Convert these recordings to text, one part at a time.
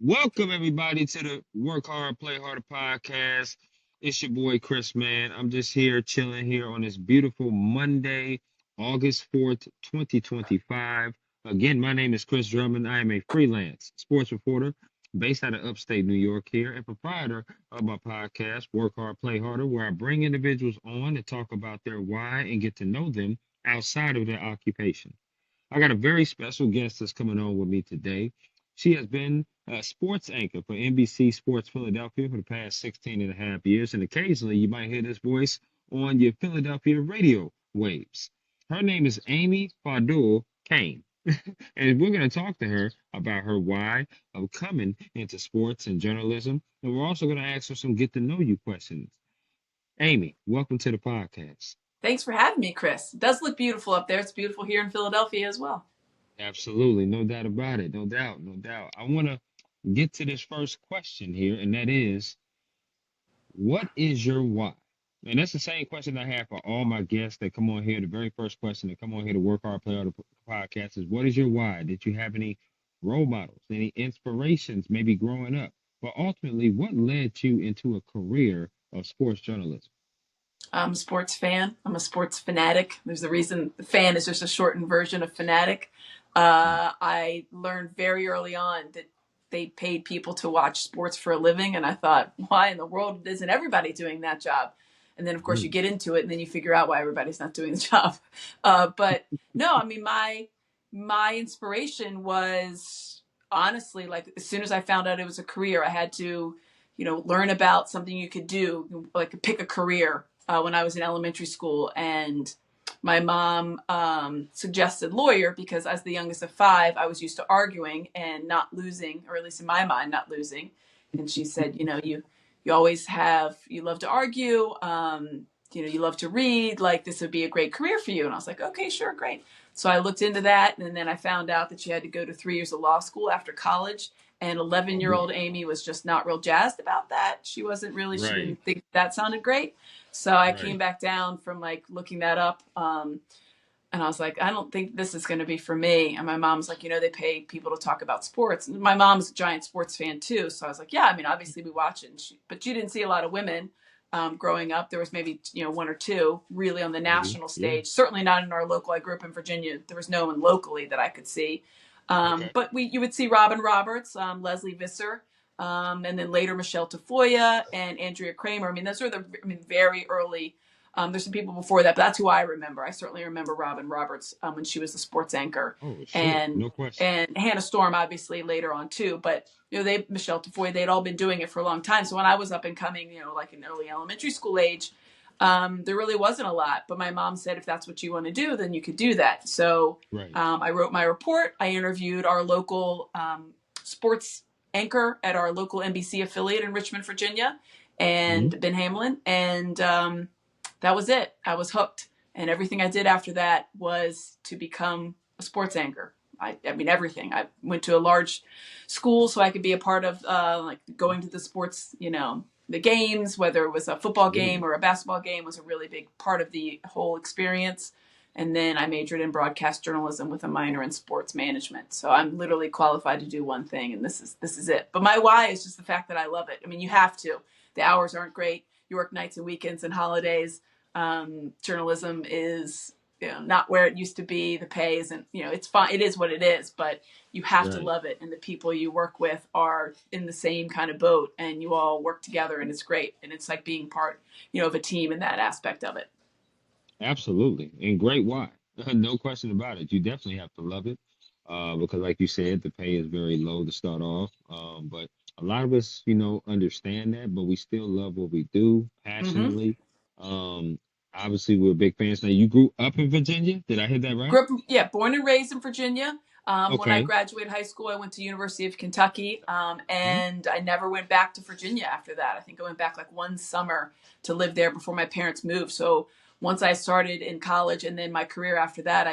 Welcome everybody to the Work Hard, Play Harder podcast. It's your boy Chris, man. I'm just here chilling here on this beautiful Monday, August 4th, 2025. Again, my name is Chris Drummond. I am a freelance sports reporter based out of upstate New York here and proprietor of my podcast, Work Hard, Play Harder, where I bring individuals on to talk about their why and get to know them outside of their occupation. I got a very special guest that's coming on with me today. She has been a sports anchor for NBC Sports Philadelphia for the past 16 and a half years, and occasionally you might hear this voice on your Philadelphia radio waves. Her name is Amy Fadool Kane, and we're going to talk to her about her why of coming into sports and journalism, and we're also going to ask her some get to know you questions. Amy, welcome to the podcast. Thanks for having me, Chris. It does look beautiful up there. It's beautiful here in Philadelphia as well. Absolutely, no doubt about it. No doubt, no doubt. I want to get to this first question here, and that is, what is your why? And that's the same question I have for all my guests that come on here. The very first question that come on here to Work Hard, Play Hard podcast is, what is your why? Did you have any role models, any inspirations, maybe growing up? But ultimately, what led you into a career of sports journalism? I'm a sports fan. I'm a sports fanatic. There's a reason fan is just a shortened version of fanatic. Mm. I learned very early on that they paid people to watch sports for a living. And I thought, why in the world isn't everybody doing that job? And then, of course, you Mm. get into it and then you figure out why everybody's not doing the job. But no, I mean, my inspiration was honestly like as soon as I found out it was a career, I had to, learn about something you could do, like pick a career when I was in elementary school. And my mom suggested lawyer because as the youngest of five, I was used to arguing and not losing, or at least in my mind, not losing. And she said, you always you love to argue, you love to read, like this would be a great career for you. And I was like, okay, sure, great. So I looked into that, and then I found out that you had to go to 3 years of law school after college. And Oh 11-year-old boy. year old Amy was just not real jazzed about that. She Right, didn't think that sounded great. So I came right. back down from like looking that up. And I was like, I don't think this is going to be for me. And my mom's like, they pay people to talk about sports. And my mom's a giant sports fan too. So I was like, yeah, I mean, obviously we watch it. But you didn't see a lot of women growing up. There was maybe, one or two really on the Maybe. national Yeah. stage. Certainly not in our local. I grew up in Virginia. There was no one locally that I could see. Okay. But you would see Robin Roberts, Leslie Visser, and then later Michelle Tafoya and Andrea Kramer. I mean, those are very early. There's some people before that, but that's who I remember. I certainly remember Robin Roberts when she was the sports anchor, Oh, sure. and No question. and Hannah Storm obviously later on too. But Michelle Tafoya, they'd all been doing it for a long time. So when I was up and coming, like in early elementary school age, there really wasn't a lot. But my mom said, if that's what you want to do, then you could do that. So Right. I wrote my report. I interviewed our local sports anchor at our local NBC affiliate in Richmond, Virginia, Hmm. and Ben Hamlin, and that was it. I was hooked, and everything I did after that was to become a sports anchor. I mean, everything. I went to a large school so I could be a part of like going to the sports, the games, whether it was a football game Absolutely. or a basketball game, was a really big part of the whole experience. And then I majored in broadcast journalism with a minor in sports management. So I'm literally qualified to do one thing, and this is it. But my why is just the fact that I love it. I mean, you have to. The hours aren't great. You work nights and weekends and holidays. Journalism is not where it used to be. The pay isn't, it's fine. It is what it is, but you have to Right. love it. And the people you work with are in the same kind of boat, and you all work together, and it's great. And it's like being part, of a team in that aspect of it. Absolutely. And great why. No question about it. You definitely have to love it. Because like you said, the pay is very low to start off. But a lot of us, understand that, but we still love what we do Mm-hmm. passionately. Um, Obviously we're big fans. Now you grew up in Virginia. Did I hear that right? Grew up, yeah, born and raised in Virginia. When I Okay. graduated high school, I went to University of Kentucky, Mhm. and I never went back to Virginia after that. I think I went back like one summer to live there before my parents moved. So once I started in college and then my career after that,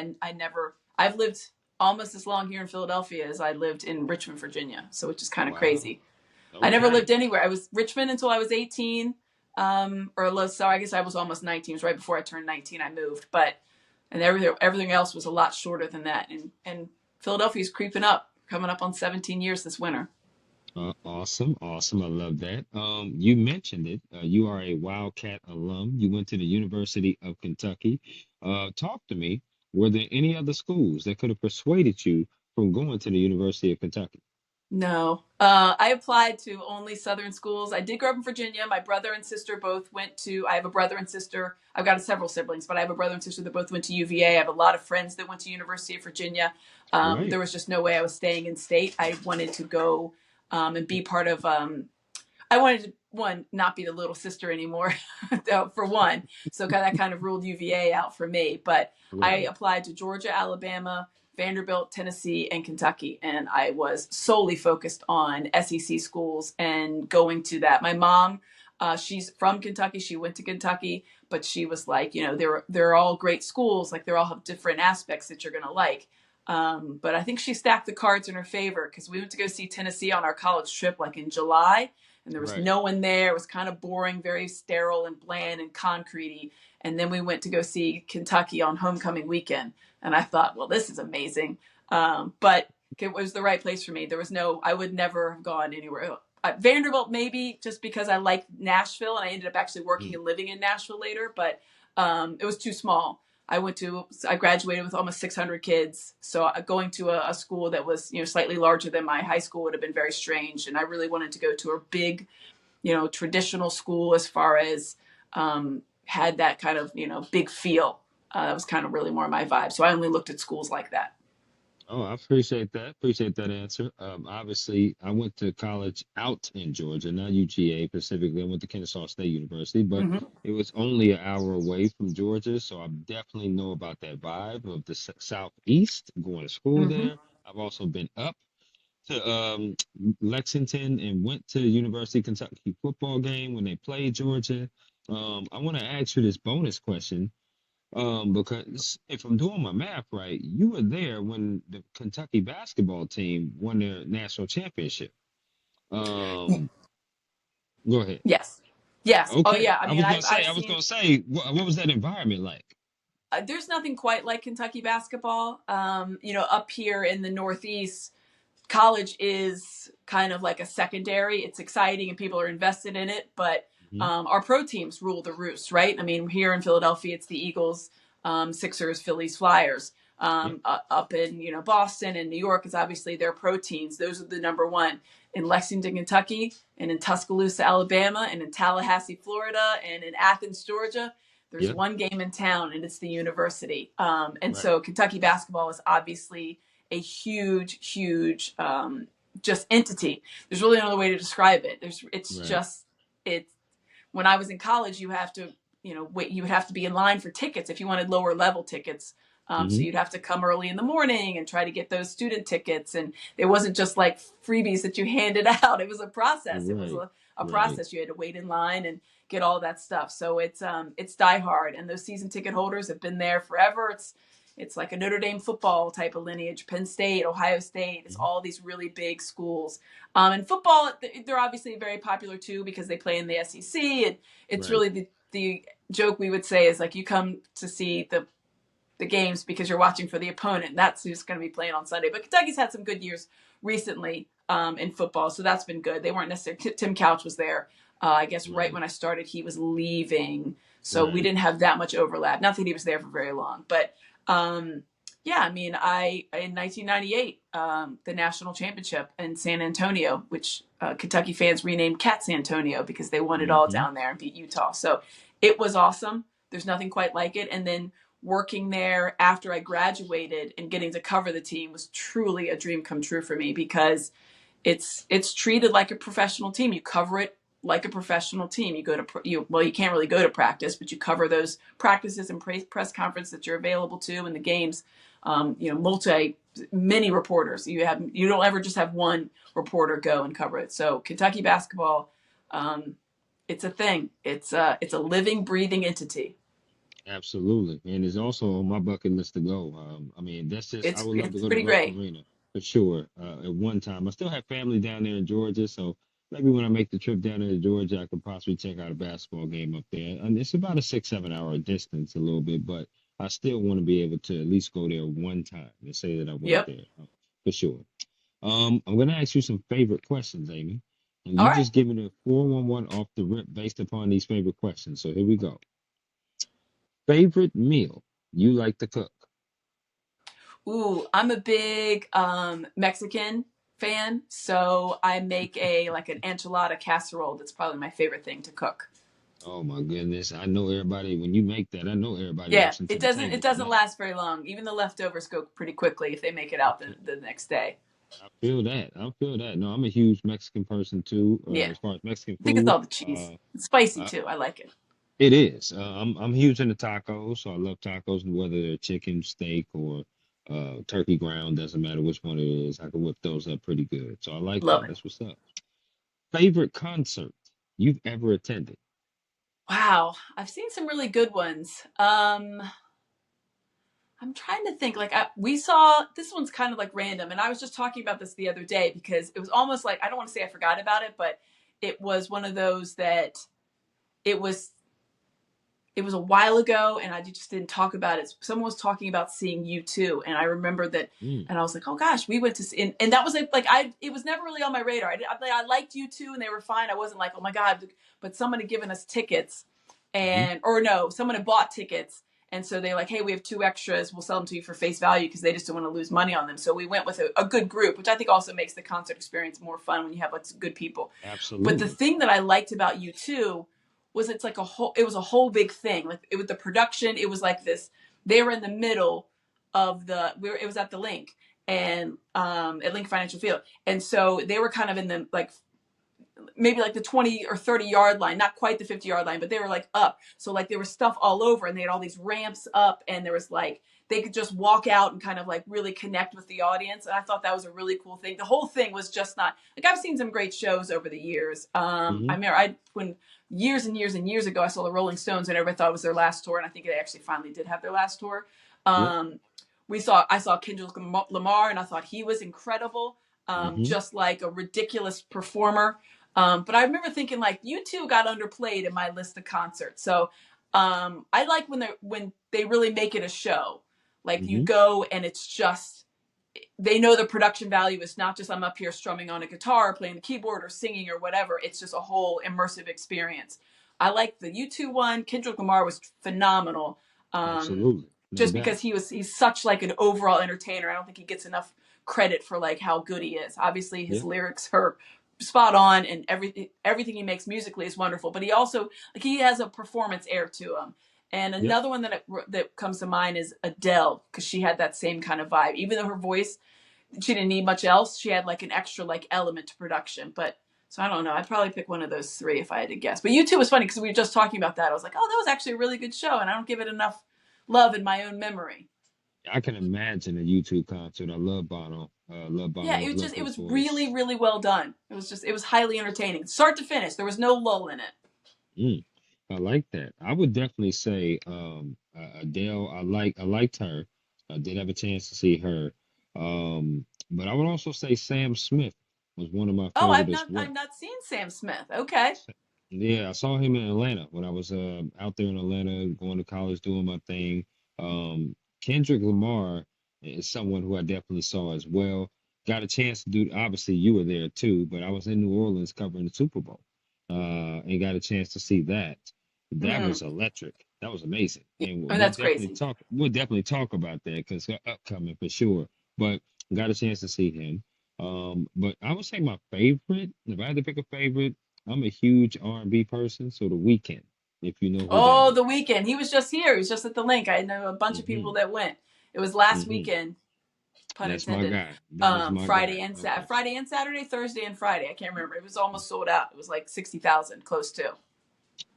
I've lived almost as long here in Philadelphia as I lived in Richmond, Virginia. So which is kind of Wow. crazy. I never Okay. lived anywhere. I was Richmond until I was 18. So I guess I was almost 19. It was right before I turned 19. I moved, but and everything else was a lot shorter than that. And Philadelphia's creeping up, coming up on 17 years this winter. Awesome, awesome. I love that. You mentioned it. You are a Wildcat alum. You went to the University of Kentucky. Talk to me. Were there any other schools that could have persuaded you from going to the University of Kentucky? No. I applied to only Southern schools. I did grow up in Virginia. My brother and sister both went to, I have a brother and sister. I've got several siblings, but I have a brother and sister that both went to UVA. I have a lot of friends that went to University of Virginia. Right, There was just no way I was staying in state. I wanted to go and be part of I wanted to one not be the little sister anymore for one, so that kind of ruled UVA out for me. But I right, applied to Georgia, Alabama, Vanderbilt, Tennessee, and Kentucky, and I was solely focused on SEC schools and going to that. My mom, she's from Kentucky. She went to Kentucky, but she was like, they're all great schools. Like they all have different aspects that you're gonna like. But I think she stacked the cards in her favor because we went to go see Tennessee on our college trip, like in July, and there was right. no one there. It was kind of boring, very sterile and bland and concretey. And then we went to go see Kentucky on homecoming weekend, and I thought, well, this is amazing. But it was the right place for me. There was no, I would never have gone anywhere. Vanderbilt, maybe just because I liked Nashville, and I ended up actually working Mm. and living in Nashville later, but it was too small. I graduated with almost 600 kids. So going to a school that was, slightly larger than my high school would have been very strange. And I really wanted to go to a big, traditional school as far as had that kind of, big feel. That was kind of really more my vibe. So I only looked at schools like that. Oh, I appreciate that. Appreciate that answer. Obviously, I went to college out in Georgia, not UGA specifically. I went to Kennesaw State University, but Mm-hmm. it was only an hour away from Georgia, so I definitely know about that vibe of the Southeast, going to school Mm-hmm. there. I've also been up to Lexington and went to University of Kentucky football game when they played Georgia. I want to ask you this bonus question. Because if I'm doing my math right, you were there when the Kentucky basketball team won their national championship. Um, Go ahead. Yes. Yes. Oh, Okay, yeah. I mean, I've I was seen gonna say, what was that environment like? there's nothing quite like Kentucky basketball. Up here in the Northeast, college is kind of like a secondary. It's exciting and people are invested in it, but Hmm. our pro teams rule the roost, right? I mean, here in Philadelphia, it's the Eagles, Sixers, Phillies, Flyers. Yep, Up in Boston and New York is obviously their pro teams. Those are the number one in Lexington, Kentucky, and in Tuscaloosa, Alabama, and in Tallahassee, Florida, and in Athens, Georgia. There's yep, one game in town, and it's the university. And right. so Kentucky basketball is obviously a huge, huge just entity. There's really no other way to describe it. It's Right. just it's when I was in college, you have to wait. You would have to be in line for tickets if you wanted lower level tickets. So Hmm. you'd have to come early in the morning and try to get those student tickets. And it wasn't just like freebies that you handed out. It was a process. It was Right. a Right. process. You had to wait in line and get all that stuff. So it's die hard. And those season ticket holders have been there forever. It's like a Notre Dame football type of lineage. Penn State, Ohio State, it's Hmm. all these really big schools. And football, they're obviously very popular too because they play in the SEC. And it's Right. really the joke we would say is like you come to see the games because you're watching for the opponent. That's who's going to be playing on Sunday. But Kentucky's had some good years recently in football, so that's been good. They weren't necessarily. Tim Couch was there. I guess right Right. when I started, he was leaving, so we Right. didn't have that much overlap. Not that he was there for very long, but um, yeah, I mean, I in 1998, the national championship in San Antonio, which Kentucky fans renamed Cat Santonio because they won it all Hmm. down there and beat Utah. So it was awesome. There's nothing quite like it. And then working there after I graduated and getting to cover the team was truly a dream come true for me because it's treated like a professional team. You cover it like a professional team. You go to you can't really go to practice, but you cover those practices and press conference that you're available to and the games. Multi many reporters. You don't ever just have one reporter go and cover it. So Kentucky basketball, um, it's a thing. It's a living, breathing entity. Absolutely. And it's also on my bucket list to go. I mean, that's just, I It's would love to it's go to pretty Rupp great. Arena for sure. At one time, I still have family down there in Georgia, so maybe when I make the trip down there to Georgia, I could possibly check out a basketball game up there. And it's about a 6, 7 hour distance, a little bit, but I still want to be able to at least go there one time and say that I went Yep. there for sure. I'm gonna ask you some favorite questions, Amy, and All you right. just give me the 411 off the rip based upon these favorite questions. So here we go. Favorite meal you like to cook? Ooh, I'm a big Mexican fan, so I make a like an enchilada casserole. That's probably my favorite thing to cook. Oh my goodness, I know everybody. When you make that, I know everybody Yeah, rushing to it the doesn't it table for doesn't that. last very long. Even the leftovers go pretty quickly if they make it I out feel, the next day. I feel that. I feel that. No, I'm a huge Mexican person too. Yeah, As far as Mexican I think it's food, all the cheese. It's spicy uh, too. I like it. it is. I'm huge into tacos, so I love tacos, whether they're chicken, steak, or turkey ground. Doesn't matter which one it is. I can whip those up pretty good. So I like Love that. it. That's what's up. Favorite concert you've ever attended? Wow, I've seen some really good ones. I'm trying to think. Like we saw this one's kind of like random, and I was just talking about this the other day because it was almost like I don't want to say I forgot about it, but it was one of those that it was it was a while ago, and I just didn't talk about it. Someone was talking about seeing U2, and I remember that, Mm, and I was like, oh gosh, we went to see, and that was like I it was never really on my radar. I liked U2, and they were fine. I wasn't like, oh my god, but someone had given us tickets, mm-hmm. and or no, someone had bought tickets. And so they're like, hey, we have two extras. We'll sell them to you for face value because they just don't want to lose money on them. So we went with a good group, which I think also makes the concert experience more fun when you have like good people. But the Absolutely. thing that I liked about U2 was it's like it was a whole big thing. Like it was the production, it was like this. They were in the middle of it was at the Link and at Link Financial Field. And so they were kind of in the like maybe like the 20 or 30-yard line, not quite the 50-yard line, but they were like up. So like there was stuff all over and they had all these ramps up and there was like they could just walk out and kind of like really connect with the audience. And I thought that was a really cool thing. The whole thing was just not like I've seen some great shows over the years. I Hmm. remember when years and years and years ago I saw the Rolling Stones and everybody thought it was their last tour, and I think they actually finally did have their last tour. Yep. Um, I saw Kendrick Lamar and I thought he was incredible. Hmm. Just like a ridiculous performer. But I remember thinking like U2 got underplayed in my list of concerts. So I like when they really make it a show. Like you Hmm. go and it's just they know the production value is not just I'm up here strumming on a guitar, playing the keyboard, or singing or whatever. It's just a whole immersive experience. I like the U2 one. Kendrick Lamar was phenomenal. Um, Absolutely. No just doubt. because he's such like an overall entertainer. I don't think he gets enough credit for like how good he is. Obviously, his Yep. lyrics are spot on, and everything he makes musically is wonderful. But he also like he has a performance air to him. And Yep. another one that comes to mind is Adele because she had that same kind of vibe. Even though her voice she didn't need much else. She had like an extra like element to production. But so I don't know. I'd probably pick one of those three if I had to guess. But U2 was funny because we were just talking about that. I was like, oh, that was actually a really good show, and I don't give it enough love in my own memory. I can imagine a YouTube concert. I love Bono. Love Yeah, Bono. Love it his was really voice. really well done. It was highly entertaining, start to finish. There was no lull in it. Mm, I like that. I would definitely say Adele. I liked her. I did have a chance to see her. But I would also say Sam Smith was one of my Oh, favorite as I've well. not seen Sam Smith. Okay. Yeah, I saw him in Atlanta when I was out there in Atlanta going to college doing my thing. Kendrick Lamar is someone who I definitely saw as well. Got a chance to do, obviously you were there too, but I was in New Orleans covering the Super Bowl and got a chance to see that. That Mm. was electric. That was amazing. Yeah, And I mean, that's crazy. we'll definitely talk about that because upcoming for sure. But got a chance to see him. But I would say my favorite, if I had to pick a favorite, I'm a huge R&B person, so The Weeknd, if you know who that Oh, is. the weekend. He was just here. He was just at the Link. I know a bunch of people Hmm. that went. It was last Hmm. weekend, pun That's my intended. guy. That is my guy. Okay. Friday and Saturday, Thursday and Friday. I can't remember. It was almost sold out. It was like 60,000, close to.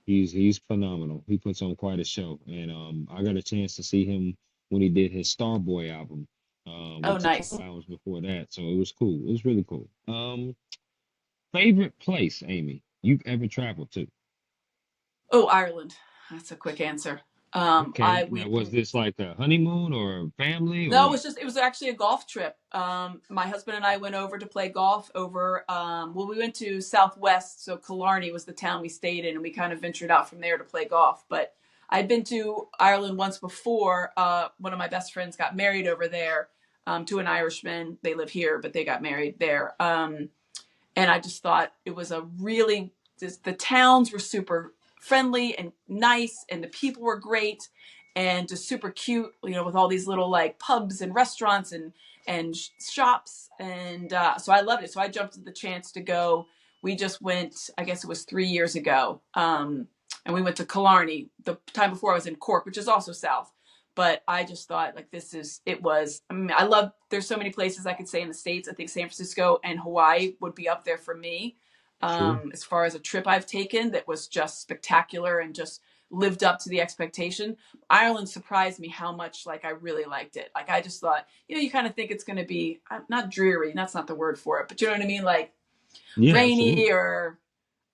He's phenomenal. He puts on quite a show, and I got a chance to see him when he did his Starboy album, Oh, which came nice. out was before that. So it was cool. It was really cool. Favorite place, Amy, you've ever traveled to? Oh, Ireland. That's a quick answer. Okay. Now, was this like a honeymoon or family or No, what? it was actually a golf trip. My husband and I went over to play golf over, well, we went to Southwest. So Killarney was the town we stayed in, and we kind of ventured out from there to play golf. But I'd been to Ireland once before. One of my best friends got married over there. to an Irishman. They live here, but they got married there. And I just thought it was a really, the towns were super friendly and nice, and the people were great, and just super cute, with all these little like pubs and restaurants and shops. And so I loved it. So I jumped at the chance to go. We just went, I guess it was 3 years ago. And we went to Killarney. The time before I was in Cork, which is also south. But I just thought, like, I love, there's so many places I could say in the States. I think San Francisco and Hawaii would be up there for me. Sure. As far as a trip I've taken that was just spectacular and just lived up to the expectation. Ireland surprised me how much, like, I really liked it. Like, I just thought, you kind of think it's going to be not dreary. That's not the word for it, but you know what I mean? Like Yeah, rainy absolutely. or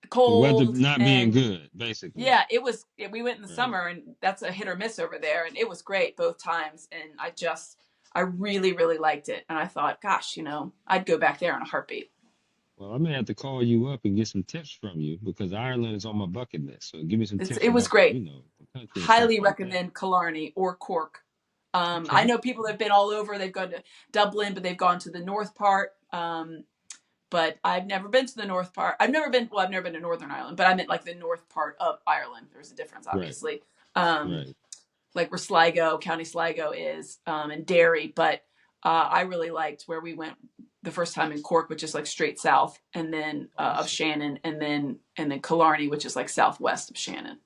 The weather cold. not being And good, basically. yeah, it was. We went in the Right. summer, and that's a hit or miss over there. And it was great both times. And I really, really liked it. And I thought, gosh, I'd go back there in a heartbeat. Well, I may have to call you up and get some tips from you because Ireland is on my bucket list. So give me some tips It was about great. the country and stuff Highly like that. recommend Killarney or Cork. I Okay. know people that have been all over. They've gone to Dublin, but they've gone to the north part. But I've never been to the north part. I've never been to Northern Ireland, but I meant like the north part of Ireland. There's a difference, Right. obviously. Um, Right. like where Sligo, County Sligo is, and Derry. But I really liked where we went the first time in Cork, which is like straight south, and then of Awesome. Shannon, and then Killarney, which is like southwest of Shannon.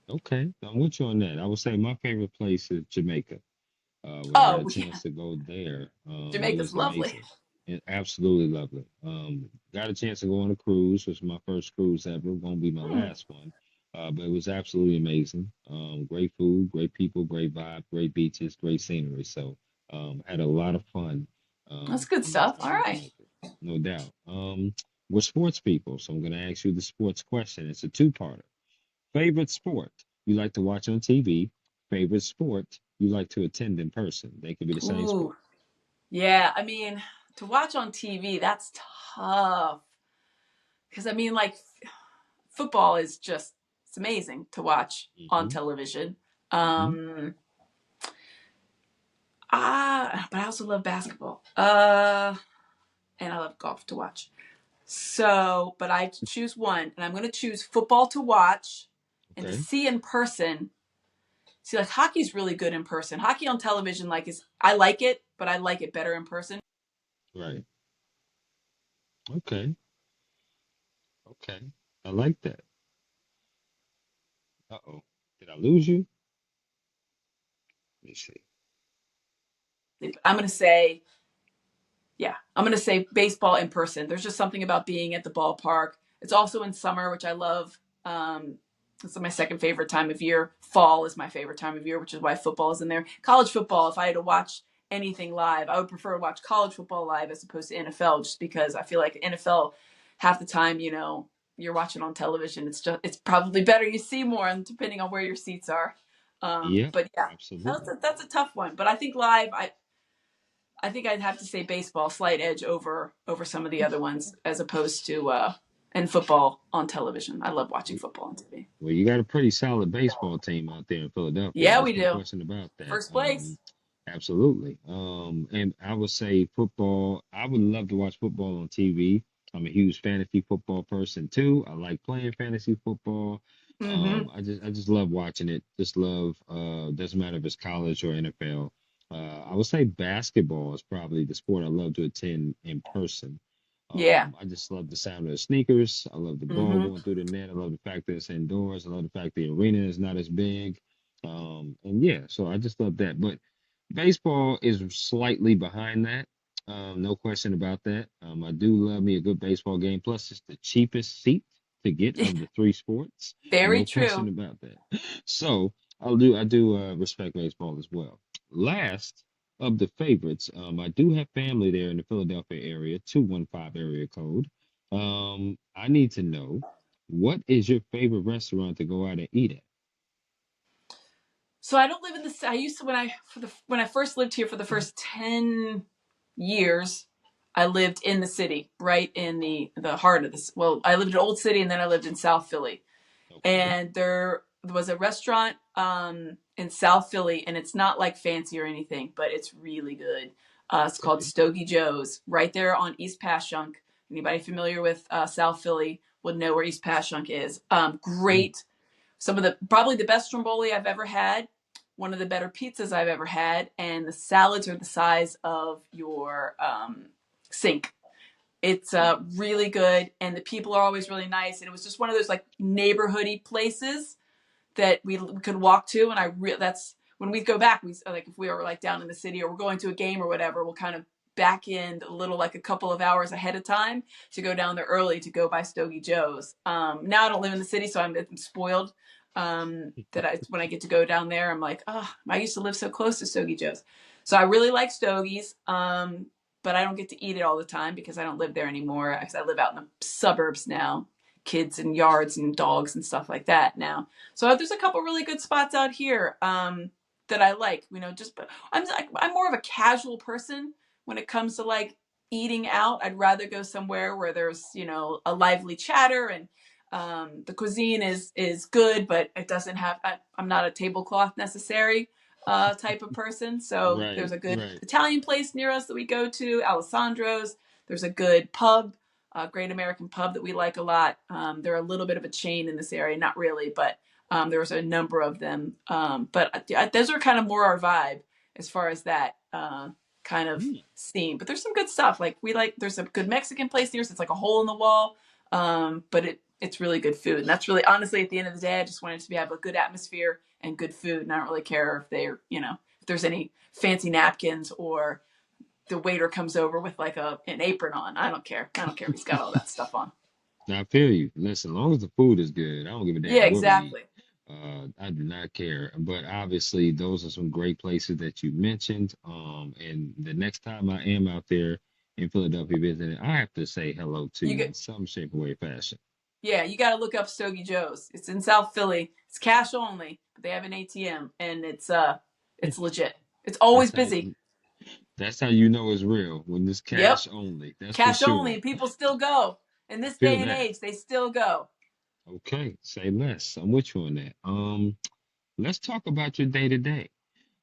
Okay. I'm with you on that. I would say my favorite place is Jamaica. When I got Oh, a yeah, chance to go there, it Jamaica's was lovely. amazing. And absolutely lovely. Got a chance to go on a cruise, which was my first cruise ever, won't be my Hmm. last one. But it was absolutely amazing. Great food, great people, great vibe, great beaches, great scenery. So had a lot of fun That's good on my stuff. time All in right. Jamaica, no doubt. We're sports people, so I'm going to ask you the sports question. It's a two-parter. Favorite sport you like to watch on TV, favorite sport you like to attend in person. They could be the same Ooh, sport. yeah. I mean, to watch on TV, that's tough. Because I mean, like football is just it's amazing to watch on Hmm. television. Hmm. Um, but I also love basketball. And I love golf to watch. So, but I choose one, and I'm going to choose football to watch and to Okay. see in person. See, like hockey's really good in person. Hockey on television, like is I like it, but I like it better in person. Right. Okay. Okay. I like that. Uh-oh. Did I lose you? Let me see. I'm going to say yeah, I'm going to say baseball in person. There's just something about being at the ballpark. It's also in summer, which I love. It's my second favorite time of year. Fall is my favorite time of year, which is why football is in there. College football, if I had to watch anything live, I would prefer to watch college football live as opposed to NFL, just because I feel like NFL, half the time, you're watching on television. It's probably better. You see more, and depending on where your seats are. Yep. But yeah, Absolutely. that's a tough one. But I think live, I think I'd have to say baseball, slight edge over some of the other ones, as opposed to and football on television. I love watching football on TV. Well, you got a pretty solid baseball team out there in Philadelphia. Yeah, we There's no do. question about that. First place. Absolutely. And I would say football. I would love to watch football on TV. I'm a huge fantasy football person too. I like playing fantasy football. Mm-hmm. I just love watching it. Just love. Doesn't matter if it's college or NFL. I would say basketball is probably the sport I love to attend in person. Yeah. I just love the sound of the sneakers. I love the ball Mm-hmm. going through the net. I love the fact that it's indoors. I love the fact the arena is not as big. And yeah, so I just love that. But baseball is slightly behind that. No question about that. I do love me a good baseball game. Plus, it's the cheapest seat to get of the three sports. Very No question true. about that. So I do respect baseball as well. Last of the favorites, I do have family there in the Philadelphia area, 215 area code. I need to know what is your favorite restaurant to go out and eat at? So I don't live in the. I used to when I first lived here for the first 10 years. I lived in the city, right in the heart of this. Well, I lived in Old City, and then I lived in South Philly. Okay. And there was a restaurant in South Philly, and it's not like fancy or anything, but it's really good. It's called Okay. Stogie Joe's, right there on East Passyunk. Anybody familiar with South Philly would know where East Passyunk is. Mm. Great. Some of the probably the best stromboli I've ever had. One of the better pizzas I've ever had, and the salads are the size of your sink. It's really good, and the people are always really nice. And it was just one of those like neighborhoody places that we could walk to. And that's when we go back, we like if we were like down in the city or we're going to a game or whatever, we'll kind of back in a little like a couple of hours ahead of time to go down there early to go by Stogie Joe's. Now I don't live in the city, so I'm spoiled. That I when I get to go down there, I'm like, oh, I used to live so close to Stogie Joe's, so I really like Stogie's. But I don't get to eat it all the time because I don't live there anymore. Because I live out in the suburbs now, kids and yards and dogs and stuff like that now. So there's a couple really good spots out here that I like. Just but I'm more of a casual person when it comes to like eating out. I'd rather go somewhere where there's a lively chatter and the cuisine is good, but it doesn't have. I'm not a tablecloth necessary type of person. So there's Right, a good right. Italian place near us that we go to, Alessandro's. There's a good pub, a Great American Pub that we like a lot. They're a little bit of a chain in this area, not really, but there's a number of them. But those are kind of more our vibe as far as that kind of Mm. scene. But there's some good stuff. Like there's a good Mexican place near us. It's like a hole in the wall, but it's really good food. And that's really honestly at the end of the day, I just wanted to have a good atmosphere and good food. And I don't really care if if there's any fancy napkins or the waiter comes over with like an apron on. I don't care. I don't care if he's got all that stuff on. Now, I feel you. Listen, as long as the food is good, I don't give a Yeah, damn what we eat. exactly. I do not care. But obviously, those are some great places that you mentioned. And the next time I am out there in Philadelphia visiting, I have to say hello to You you get in some shape or way, fashion. Yeah, you got to look up Stogie Joe's. It's in South Philly. It's cash only, but they have an ATM and it's legit. It's always That's how busy. that's how you know it's real when it's Yep, cash only. That's for cash sure. only. People still go. In I this feel day and that. age, they still go. Okay, say less. I'm with you on that. Let's talk about your day to day.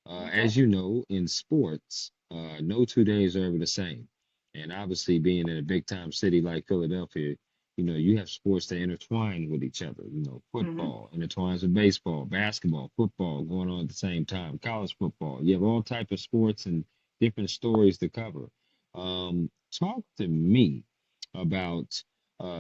Okay. As you know, in sports, no 2 days are ever the same. And obviously, being in a big time city like Philadelphia, you have sports that intertwine with each other. Hmm. Football intertwines with baseball, basketball, football going on at the same time, college football. You have all type of sports and different stories to cover. Talk to me about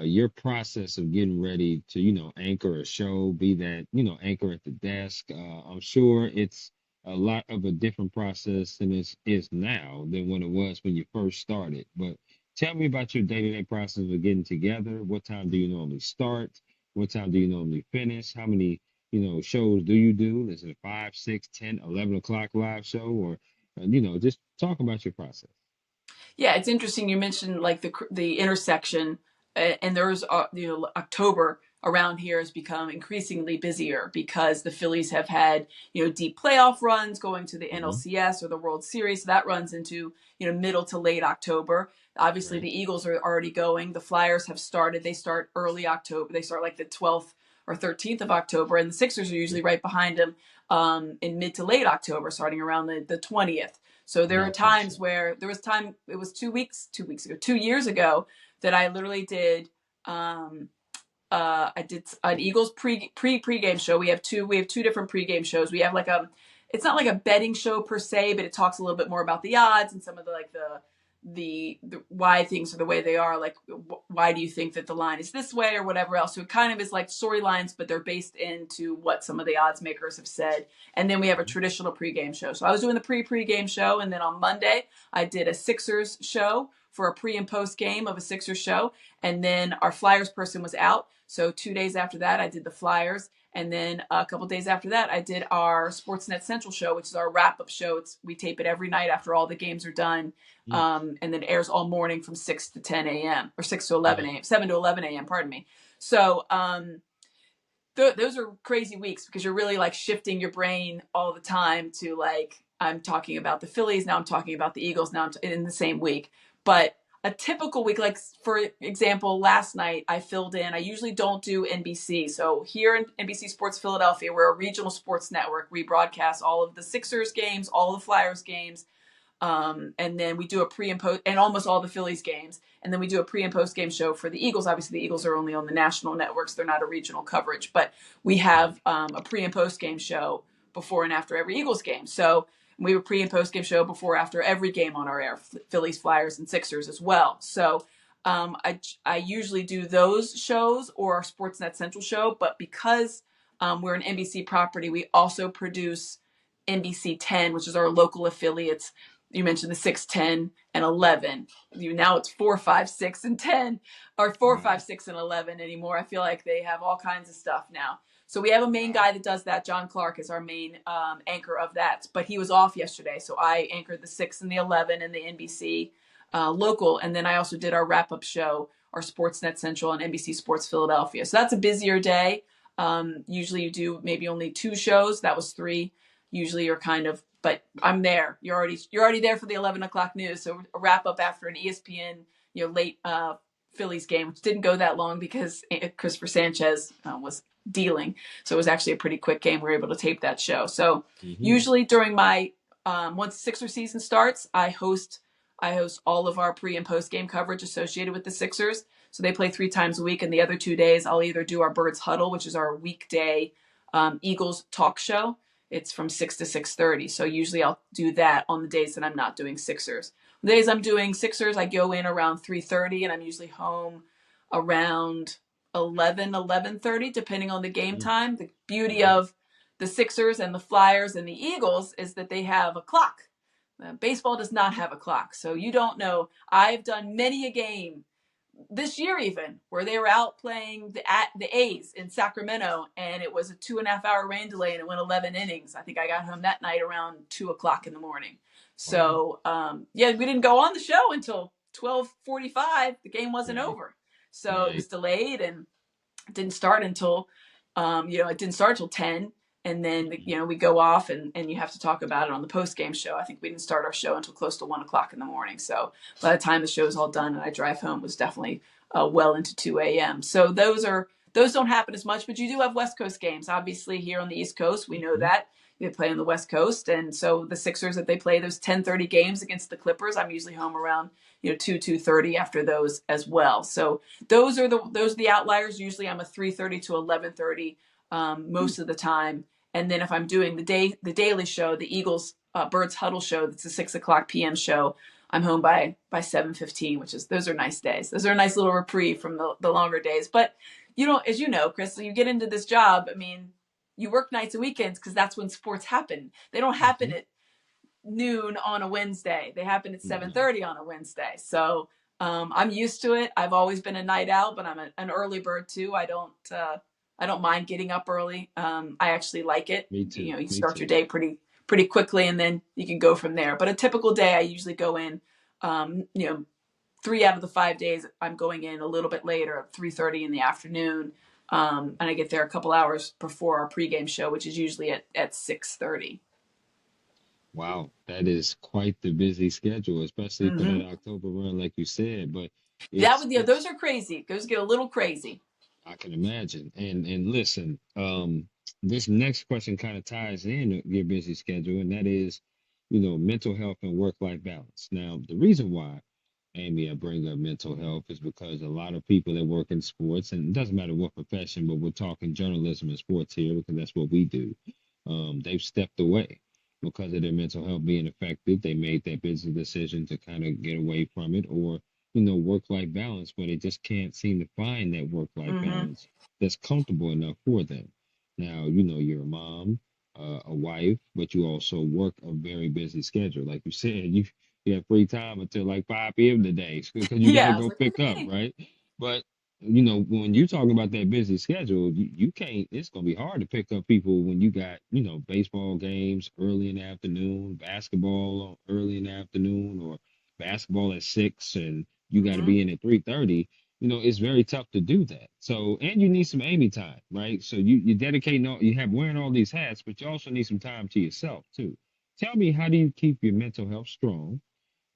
your process of getting ready to, anchor a show, be that, anchor at the desk. I'm sure it's a lot of a different process than it is now than when it was when you first started. But tell me about your day-to-day process of getting together. What time do you normally start? What time do you normally finish? How many, shows do you do? Is it a 5, 6, 10, 11 o'clock live show? Or, just talk about your process. Yeah, it's interesting. You mentioned like the intersection, and there's October around here has become increasingly busier because the Phillies have had deep playoff runs going to the Hmm. NLCS or the World Series. So that runs into middle to late October. Obviously, Right. the Eagles are already going. The Flyers have started. They start early October. They start like the 12th or 13th of October, and the Sixers are usually right behind them in mid to late October, starting around the 20th. So there are Gotcha. times where there was time. It was 2 weeks ago, 2 years ago, that I literally did. I did an Eagles pregame show. We have two different pregame shows. We have like it's not like a betting show per se, but it talks a little bit more about the odds and some of the like the why things are the way they are. Like why do you think that the line is this way or whatever else. So it kind of is like storylines, but they're based into what some of the odds makers have said. And then we have a Mhm. traditional pregame show. So I was doing the pregame show, and then on Monday I did a Sixers show for a pre and post game of a Sixers show, and then our Flyers person was out. So 2 days after that, I did the Flyers. And then a couple days after that, I did our Sportsnet Central show, which is our wrap up show. We tape it every night after all the games are done, Mm. and then airs all morning from 6 to 10 a.m. or 6 to 11 Right. a.m., 7 to 11 a.m., pardon me. So those are crazy weeks because you're really like shifting your brain all the time to like I'm talking about the Phillies now, I'm talking about the Eagles now, in the same week. But a typical week, like for example, last night I filled in. I usually don't do NBC, so here in NBC Sports Philadelphia, we're a regional sports network. We broadcast all of the Sixers games, all the Flyers games, And then we do a pre and post, and almost all the Phillies games. And then we do a pre and post game show for the Eagles. Obviously, the Eagles are only on the national networks; they're not a regional coverage. But we have a pre and post game show before and after every Eagles game. So we have a pre and post game show before after every game on our air, Phillies, Flyers, and Sixers as well. So I usually do those shows or our Sportsnet Central show. But because we're an NBC property, we also produce NBC 10, which is our local affiliates. You mentioned the 6, 10, and 11. Now it's 4, 5, 6, and 10, or 4, 5, Wow. 6, and 11 anymore. I feel like they have all kinds of stuff now. So we have a main Wow. guy that does that. John Clark is our main anchor of that, but he was off yesterday, so I anchored the 6 and the 11 and the NBC local, and then I also did our wrap-up show, our Sportsnet Central and NBC Sports Philadelphia. So that's a busier day. Usually you do maybe only 2 shows. That was 3. Usually you're kind of, but I'm there. You're already there for the 11 o'clock news. So a wrap up after an ESPN, late Phillies game, which didn't go that long because Christopher Sanchez was dealing. So it was actually a pretty quick game. We were able to tape that show. So Hmm. usually during my once the Sixer season starts, I host all of our pre and post game coverage associated with the Sixers. So they play 3 times a week, and the other 2 days I'll either do our Birds Huddle, which is our weekday Eagles talk show. It's from 6 to 6:30. So usually I'll do that on the days that I'm not doing Sixers. The days I'm doing Sixers, I go in around 3:30, and I'm usually home around 11:30, depending on the game time. The beauty Right. of the Sixers and the Flyers and the Eagles is that they have a clock. Baseball does not have a clock, so you don't know. I've done many a game this year even where they were out playing the A's in Sacramento, and it was a 2.5 hour rain delay, and it went 11 innings. I think I got home that night around 2 o'clock in the morning. Wow. So yeah, we didn't go on the show until 12:45. The game wasn't Right. over, so it was Right. delayed, and didn't start until it didn't start until 10. And then Mhm. we go off, and you have to talk about it on the post game show. I think we didn't start our show until close to 1 o'clock in the morning. So by the time the show's all done and I drive home, it was definitely well into 2 a.m. So those don't happen as much, but you do have West Coast games. Obviously, here on the East Coast, we know Mhm. that they play on the West Coast, and so the Sixers, that they play those 10:30 games against the Clippers, I'm usually home around 2:30 after those as well. So those are the outliers. Usually, I'm a 3:30 to 11:30 most of the time. And then if I'm doing the daily show, the Eagles Birds Huddle show, that's a 6 o'clock p.m. show, I'm home by 7:15, which is those are nice days. Those are a nice little reprieve from the longer days. But as you know, Chris, you get into this job. I mean, you work nights and weekends because that's when sports happen. They don't happen Mhm. at noon on a Wednesday. They happen at seven Right. thirty on a Wednesday. So I'm used to it. I've always been a night owl, but I'm an early bird too. I don't mind getting up early. I actually like it. Me too. You Me start your too. day pretty quickly, and then you can go from there. But a typical day, I usually go in. 3 out of the 5 days, I'm going in a little bit later, at 3:30 in the afternoon, and I get there a couple hours before our pregame show, which is usually at 6:30. Wow. That is quite the busy schedule, especially for that Mm-hmm. October run, like you said. But That it's would, it's those are crazy. Those get a little crazy. I can imagine. And listen, this next question kind of ties in your busy schedule, and that is, mental health and work-life balance. Now, the reason why, Amy, I bring up mental health is because a lot of people that work in sports, and it doesn't matter what profession, but we're talking journalism and sports here because that's what we do. They've stepped away because of their mental health being affected. They made that business decision to kind of get away from it, or work-life balance, where they just can't seem to find that work-life Mm-hmm. balance that's comfortable enough for them. Now, you're a mom, a wife, but you also work a very busy schedule. Like you said, you have free time until like 5 p.m. today because you got to Yeah, I was go like, pick up, okay. right? But when you talk about that busy schedule, you can't. It's gonna be hard to pick up people when you got baseball games early in the afternoon, basketball early in the afternoon, or basketball at 6, and you got to Mm-hmm. be in at 3:30. It's very tough to do that. So, and you need some Amy time, right? So you dedicating you have wearing all these hats, but you also need some time to yourself too. Tell me, how do you keep your mental health strong,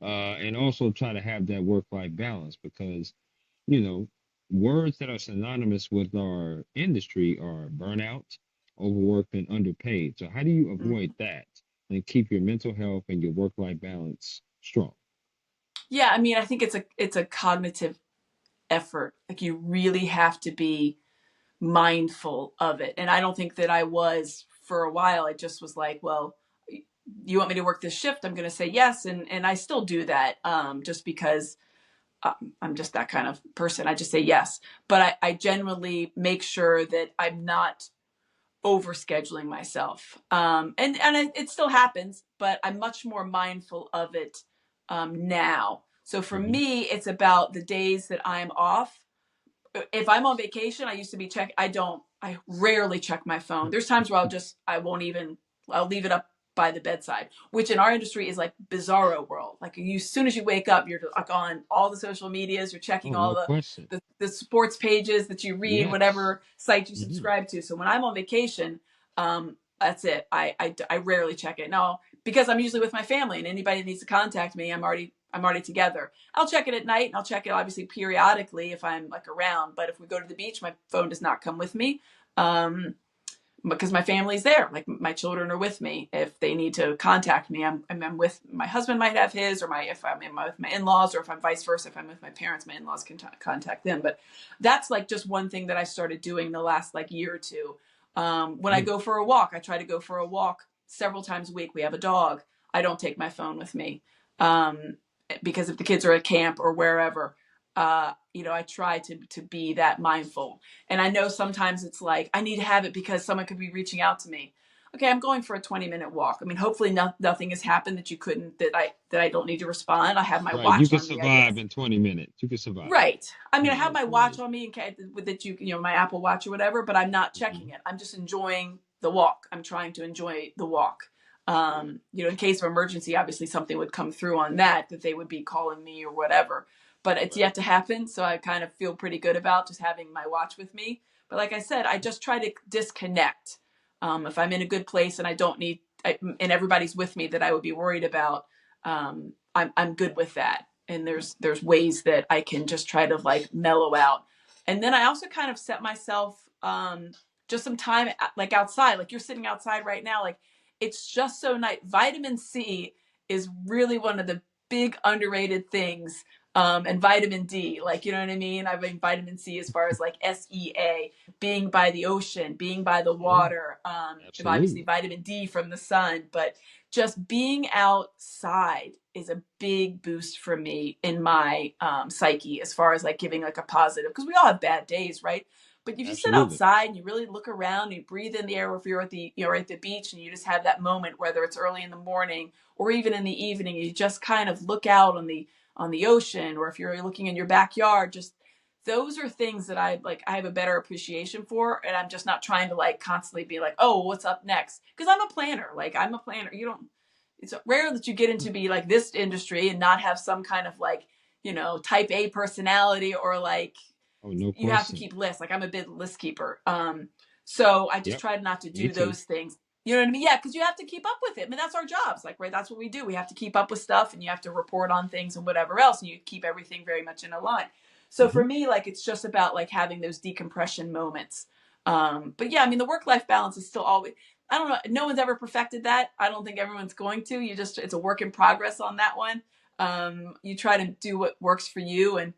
and also try to have that work-life balance? Because you know, words that are synonymous with our industry are burnout, overworked, and underpaid. So how do you avoid Mm-hmm. that? and keep your mental health and your work-life balance strong? Yeah, I mean, I think it's a cognitive effort. Like you really have to be mindful of it. And I don't think that I was for a while. I just was like, well, you want me to work this shift? I'm going to say yes. And I still do that just because I'm just that kind of person. I just say yes. But I generally make sure that I'm not over scheduling myself. And it still happens, but I'm much more mindful of it now. So for Hmm. me, it's about the days that I'm off. If I'm on vacation, I used to be I rarely check my phone. There's times where I won't even, I'll leave it up by the bedside, which in our industry is like bizarro world. Like as soon as you wake up, you're like on all the social medias, you're checking Oh, all no question. the sports pages that you read, Yes. whatever site you Hmm. subscribe to. So when I'm on vacation, that's it. I rarely check it. Now, because I'm usually with my family and anybody that needs to contact me, I'm already together. I'll check it at night and I'll check it obviously periodically if I'm like around. But if we go to the beach, my phone does not come with me. Because my family's there, like my children are with me. If they need to contact me, I'm with my husband might have his, or if I'm with my in-laws, or if I'm vice versa, if I'm with my parents, my in-laws can contact them. But that's like just one thing that I started doing the last like year or two. When I Mm. go for a walk, I try to go for a walk several times a week. We have a dog. I don't take my phone with me um, because if the kids are at camp or wherever, I try to be that mindful. And I know sometimes it's like, I need to have it because someone could be reaching out to me. Okay, I'm going for a 20-minute walk. I mean, hopefully nothing has happened that you couldn't, that I don't need to respond. I have my Right. You watch can on me, I survive guess. in 20 minutes. You can survive. Right. I mean, I have Right. my watch Right. on me in case that my Apple Watch or whatever, but I'm not checking Hmm. it. I'm just enjoying the walk. I'm trying to enjoy the walk. In case of emergency, obviously something would come through on that they would be calling me or whatever. But it's Right. yet to happen, so I kind of feel pretty good about just having my watch with me. But like I said, I just try to disconnect. If I'm in a good place and I don't need, and everybody's with me that I would be worried about, I'm good with that. And there's ways that I can just try to like mellow out. And then I also kind of set myself just some time like outside, like you're sitting outside right now, like it's just so nice. Vitamin C is really one of the big underrated things. And vitamin D, like, you know what I mean? I mean, vitamin C as far as like SEA, being by the ocean, being by the Yeah. water, obviously Absolutely. vitamin D from the sun, but just being outside is a big boost for me in my psyche as far as like giving like a positive, because we all have bad days, right? But if you sit Absolutely. outside and you really look around and you breathe in the air, or if you're at the beach and you just have that moment, whether it's early in the morning or even in the evening, you just kind of look out on the ocean, or if you're looking in your backyard, just those are things that I have a better appreciation for, and I'm just not trying to like constantly be like, oh, what's up next, because I'm a planner. You don't It's rare that you get into be like this industry and not have some kind of like type A personality, or like Oh, no you have to question. keep lists. Like I'm a big list keeper. So I just Yep. try not to Me do too. those things. You know what I mean? Yeah, because you have to keep up with it. I mean, that's our jobs. Like, right, that's what we do. We have to keep up with stuff, and you have to report on things and whatever else, and you keep everything very much in a line. So for Hmm. me, like, it's just about like having those decompression moments. But yeah, I mean, the work-life balance is still always. I don't know. No one's ever perfected that. I don't think everyone's going to. It's a work in progress on that one. You try to do what works for you, and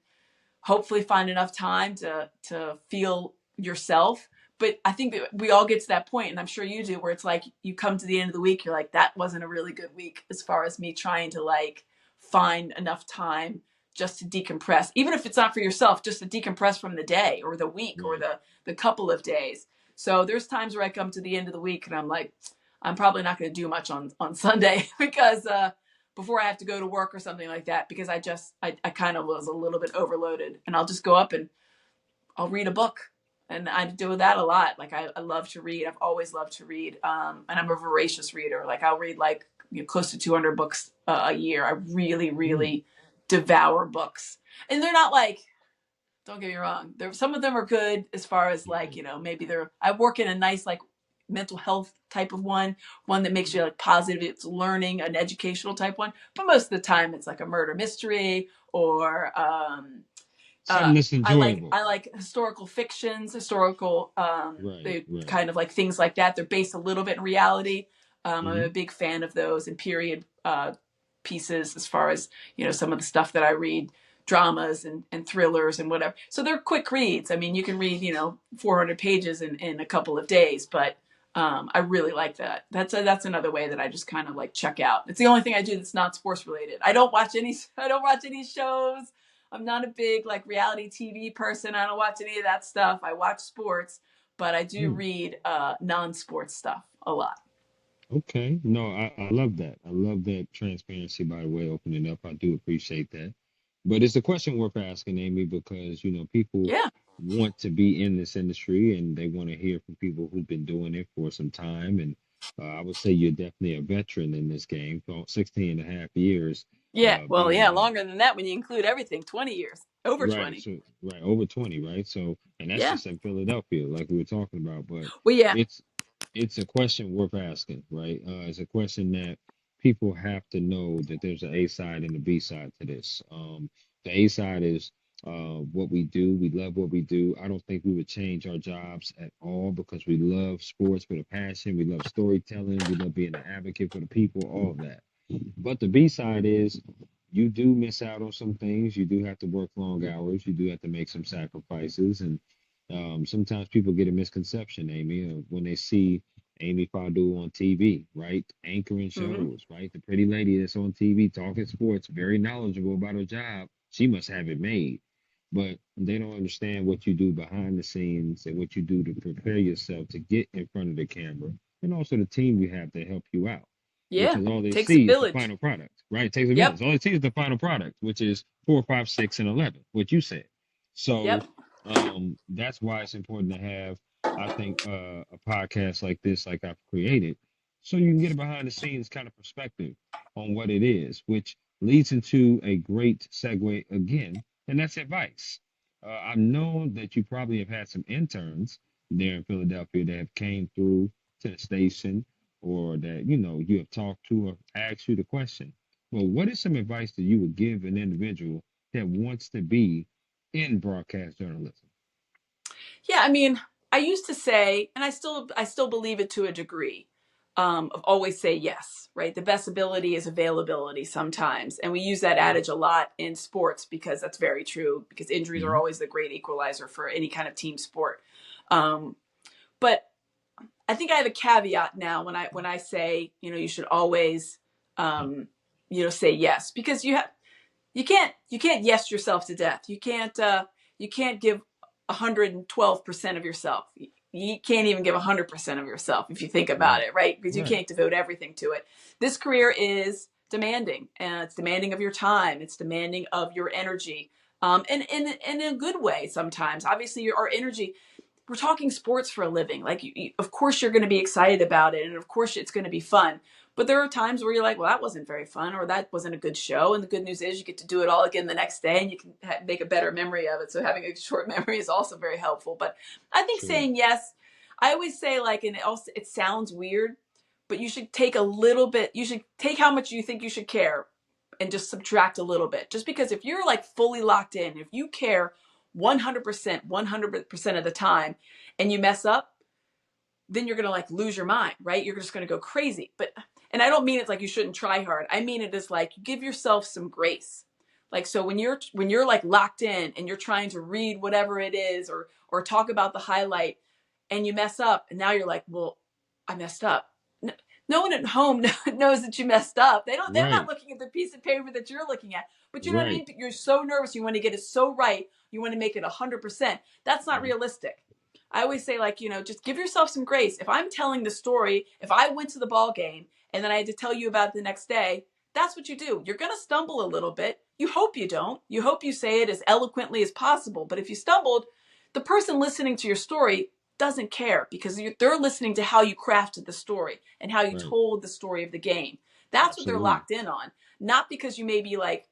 hopefully find enough time to feel yourself. But I think that we all get to that point, and I'm sure you do, where it's like you come to the end of the week, you're like, that wasn't a really good week as far as me trying to like find enough time just to decompress, even if it's not for yourself, just to decompress from the day or the week or Right. the couple of days. So there's times where I come to the end of the week and I'm like, I'm probably not going to do much on Sunday because before I have to go to work or something like that, because I kind of was a little bit overloaded, and I'll just go up and I'll read a book. And I do that a lot. Like I love to read. I've always loved to read. And I'm a voracious reader. Like I'll read like close to 200 books a year. I really, Mm. really devour books. And they're not like, don't get me wrong. Some of them are good as far as like, Right. maybe I work in a nice like mental health type of one that makes you like positive. It's learning, an educational type one. But most of the time it's like a murder mystery, or Something that's I enjoyable. like historical fictions, historical Right. they Right. kind of like things like that. They're based a little bit in reality. I'm Mm-hmm. a big fan of those and period pieces as far as, some of the stuff that I read, dramas and thrillers and whatever. So they're quick reads. I mean, you can read, 400 pages in a couple of days, but I really like that. That's another way that I just kind of like check out. It's the only thing I do that's not sports related. I don't watch any. I don't watch any shows. I'm not a big like reality TV person. I don't watch any of that stuff. I watch sports, but I do Mm. read non-sports stuff a lot. Okay. No, I love that. I love that transparency, by the way, opening up. I do appreciate that. But it's a question worth asking, Amy, because, people Yeah. want to be in this industry and they want to hear from people who've been doing it for some time. And I would say you're definitely a veteran in this game, for 16 and a half years Yeah. Well, being yeah, longer than that when you include everything, 20 years, over right. 20. So, right, over 20, right? So, and that's Yeah. just in Philadelphia, like we were talking about. But Well, yeah. it's it's a question worth asking, right? It's a question that people have to know that there's an A side and a B side to this. The A side is what we do. We love what we do. I don't think we would change our jobs at all because we love sports with a passion. We love storytelling. We love being an advocate for the people, all of that. But the B side is you do miss out on some things. You do have to work long hours. You do have to make some sacrifices. And sometimes people get a misconception, Amy, when they see Amy Fadool on TV, right? Anchoring Hmm. shows, right? The pretty lady that's on TV talking sports, very knowledgeable about her job. She must have it made. But they don't understand what you do behind the scenes and what you do to prepare yourself to get in front of the camera, and also the team you have to help you out, Yeah. because all they Takes a see is the village. final product, right? It takes a Yep. village. All they see is the final product, which is 4, 5, 6, and 11, what you said. So Yep. that's why it's important to have, I think, a podcast like this, like I've created, so you can get a behind the scenes kind of perspective on what it is, which leads into a great segue again, and that's advice. I know that you probably have had some interns there in Philadelphia that have came through to the station, or that you have talked to or asked you the question. Well, what is some advice that you would give an individual that wants to be in broadcast journalism? Yeah, I mean, I used to say, and I still believe it to a degree, of always say yes, right? The best ability is availability sometimes. And we use that adage a lot in sports because that's very true, because injuries are Hmm. always the great equalizer for any kind of team sport. Um, but I think I have a caveat now when I say, you should always say yes, because you can't yes yourself to death. You can't give 112% of yourself. You can't even give 100% of yourself if you think about Right, it, right? Because you right, can't devote everything to it. This career is demanding, and it's demanding of your time. It's demanding of your energy, and in a good way sometimes. Obviously, our energy, we're talking sports for a living. Like, of course, you're going to be excited about it, and of course, it's going to be fun. But there are times where you're like, well, that wasn't very fun, or that wasn't a good show. And the good news is you get to do it all again the next day, and you can make a better memory of it. So having a short memory is also very helpful. But I think sure, saying yes, I always say, like, and it sounds weird, but you should take a little bit. You should take how much you think you should care, and just subtract a little bit. Just because if you're like fully locked in, if you care 100%, 100% of the time, and you mess up, then you're going to like lose your mind, right? You're just going to go crazy. And I don't mean it's like you shouldn't try hard. I mean it is like give yourself some grace. Like, so when you're like locked in and you're trying to read whatever it is, or talk about the highlight, and you mess up, and now you're like, well, I messed up. No one at home knows that you messed up. They're not right, looking at the piece of paper that you're looking at. But you know what I right. mean? You're so nervous. You want to get it so right. You want to make it 100%. That's not Mhm. realistic. I always say, like, just give yourself some grace. If I'm telling the story, if I went to the ball game and then I had to tell you about it the next day, that's what you do. You're going to stumble a little bit. You hope you don't. You hope you say it as eloquently as possible. But if you stumbled, the person listening to your story doesn't care, because they're listening to how you crafted the story and how you Right, told the story of the game. That's what they're absolutely. locked in on, not because you maybe like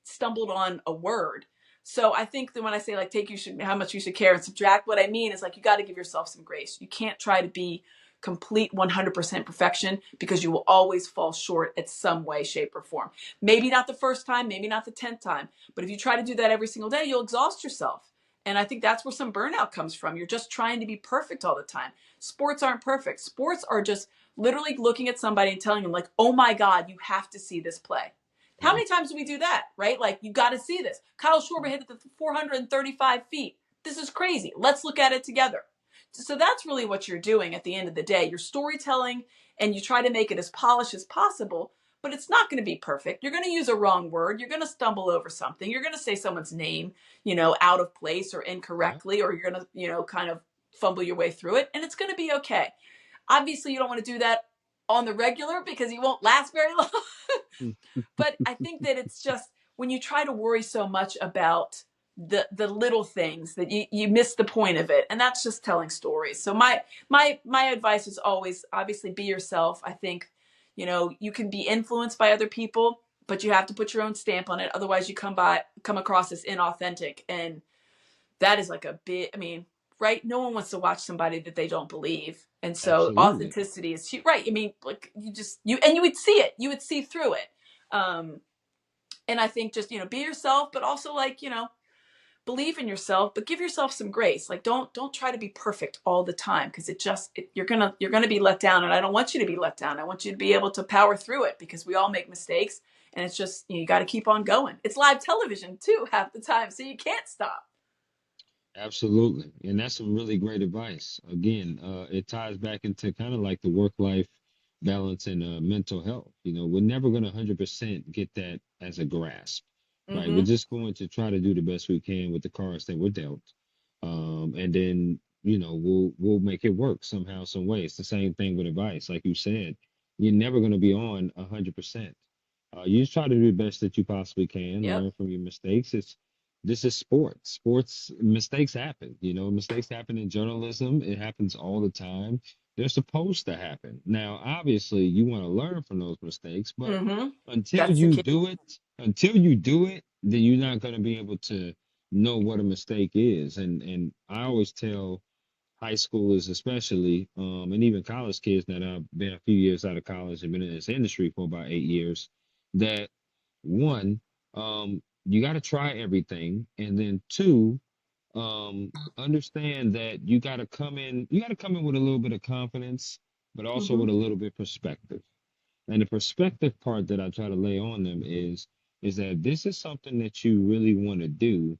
stumbled on a word. So I think that when I say like how much you should care and subtract, what I mean is like you got to give yourself some grace. You can't try to be complete 100% perfection, because you will always fall short at some way, shape, or form. Maybe not the first time, maybe not the 10th time, but if you try to do that every single day, you'll exhaust yourself. And I think that's where some burnout comes from. You're just trying to be perfect all the time. Sports aren't perfect. Sports are just literally looking at somebody and telling them like, oh my God, you have to see this play. How Right. many times do we do that, right? Like, you got to see this. Kyle Schwarber hit it to 435 feet. This is crazy. Let's look at it together. So that's really what you're doing at the end of the day. You're storytelling and you try to make it as polished as possible, but it's not going to be perfect. You're going to use a wrong word. You're going to stumble over something. You're going to say someone's name, out of place or Yeah. incorrectly, or you're going to, kind of fumble your way through it, and it's going to be okay. Obviously, you don't want to do that on the regular because you won't last very long. But I think that it's just when you try to worry so much about the little things that you miss the point of it, and that's just telling stories. So my advice is always, obviously, be yourself. I think you can be influenced by other people, but you have to put your own stamp on it. Otherwise, you come across as inauthentic, and that is like a big. I mean, right? No one wants to watch somebody that they don't believe, and so Absolutely. authenticity is right. I mean, like you would see it. You would see through it. Um, and I think just be yourself, but also like believe in yourself, but give yourself some grace. Like don't try to be perfect all the time, because you're gonna be let down, and I don't want you to be let down. I want you to be able to power through it, because we all make mistakes, and it's just you got to keep on going. It's live television too half the time, so you can't stop. Absolutely. And that's some really great advice. Again, it ties back into kind of like the work-life balance and mental health. We're never going to 100% get that as a grasp, right? We're Mm-hmm. just going to try to do the best we can with the cards that we're dealt. And then, we'll make it work somehow, some way. It's the same thing with advice. Like you said, you're never going to be on 100%. You just try to do the best that you possibly can, Yep. learn from your mistakes. This is sports. Sports mistakes happen. Mistakes happen in journalism. It happens all the time. They're supposed to happen. Now, obviously, you want to learn from those mistakes, but Mm-hmm. until That's the you key. do it, until you do it, then you're not going to be able to know what a mistake is. And I always tell high schoolers especially, and even college kids that I've been a few years out of college and been in this industry for about 8 years, that one, you got to try everything, and then two, understand that you got to come in with a little bit of confidence, but also Mm-hmm. with a little bit perspective. And the perspective part that I try to lay on them is that this is something that you really want to do,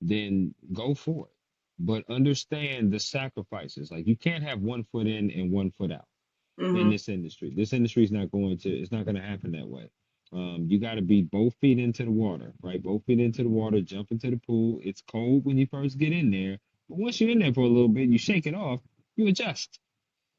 then go for it. But understand the sacrifices. Like you can't have one foot in and one foot out in Mm-hmm. this industry. This industry is not going to, it's not going to happen that way. You got to be both feet into the water, right? Both feet into the water, jump into the pool. It's cold when you first get in there, but once you're in there for a little bit, you shake it off, you adjust.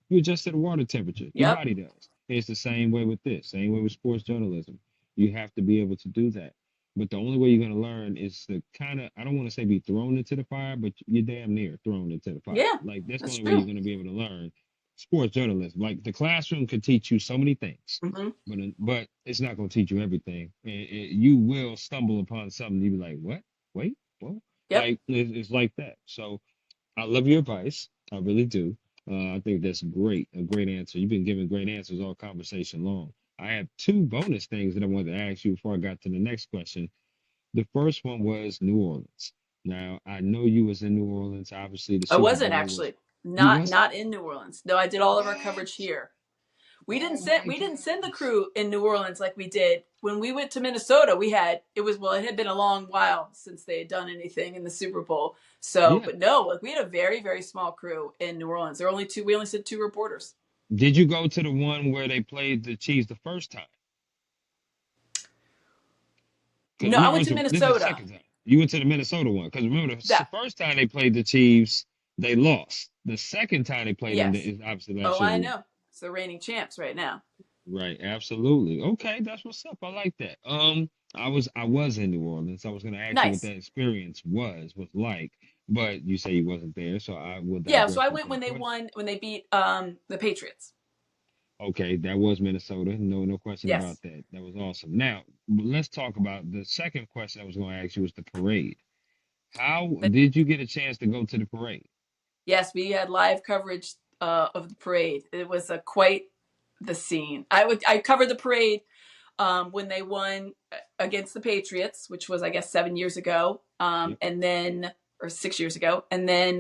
You adjust to the water temperature. Your Yep. body does. It's the same way with this, same way with sports journalism. You have to be able to do that. But the only way you're going to learn is to kind of, I don't want to say be thrown into the fire, but you're damn near thrown into the fire. Yeah, Like that's the that's only way you're true. going to be able to learn sports journalism. Like the classroom could teach you so many things, Mm-hmm. but it's not going to teach you everything. You will stumble upon something. You be like, what? Wait, whoa. Yep. Like it's like that. So I love your advice. I really do. I think that's great. A great answer. You've been giving great answers all conversation long. I have two bonus things that I wanted to ask you before I got to the next question. The first one was New Orleans. Now, I know you was in New Orleans. Obviously, the I Super wasn't Bowl was actually you not wasn't? not in New Orleans. No, I did all of our What? coverage here. We didn't Oh send my we didn't send the gosh. crew in New Orleans like we did when we went to Minnesota. We had it was well, it had been a long while since they had done anything in the Super Bowl. So, Yeah. but no, like we had a very very small crew in New Orleans. There were only two. We only sent two reporters. Did you go to the one where they played the Chiefs the first time? Because No, I no, went to this is the Minnesota. second time. You went to the Minnesota one. Because remember, the That first time they played the Chiefs, they lost. The second time they played them yes. is obviously last Oh, year they I won. know. It's the reigning champs right now. Right, absolutely. Okay, that's what's up. I like that. I was in New Orleans. I was gonna ask you what Nice. that experience was like, but you say you wasn't there, so I will Yeah. So digress I with went that when they question. won when they beat the Patriots. Okay, that was Minnesota. No question about Yes. that. That was awesome. Now, let's talk about the second question I was gonna ask you was the parade. How did you get a chance to go to the parade? Yes, we had live coverage of the parade. It was quite the scene. I covered the parade when they won against the Patriots, which was I guess 7 years ago, Yep. and then or 6 years ago, and then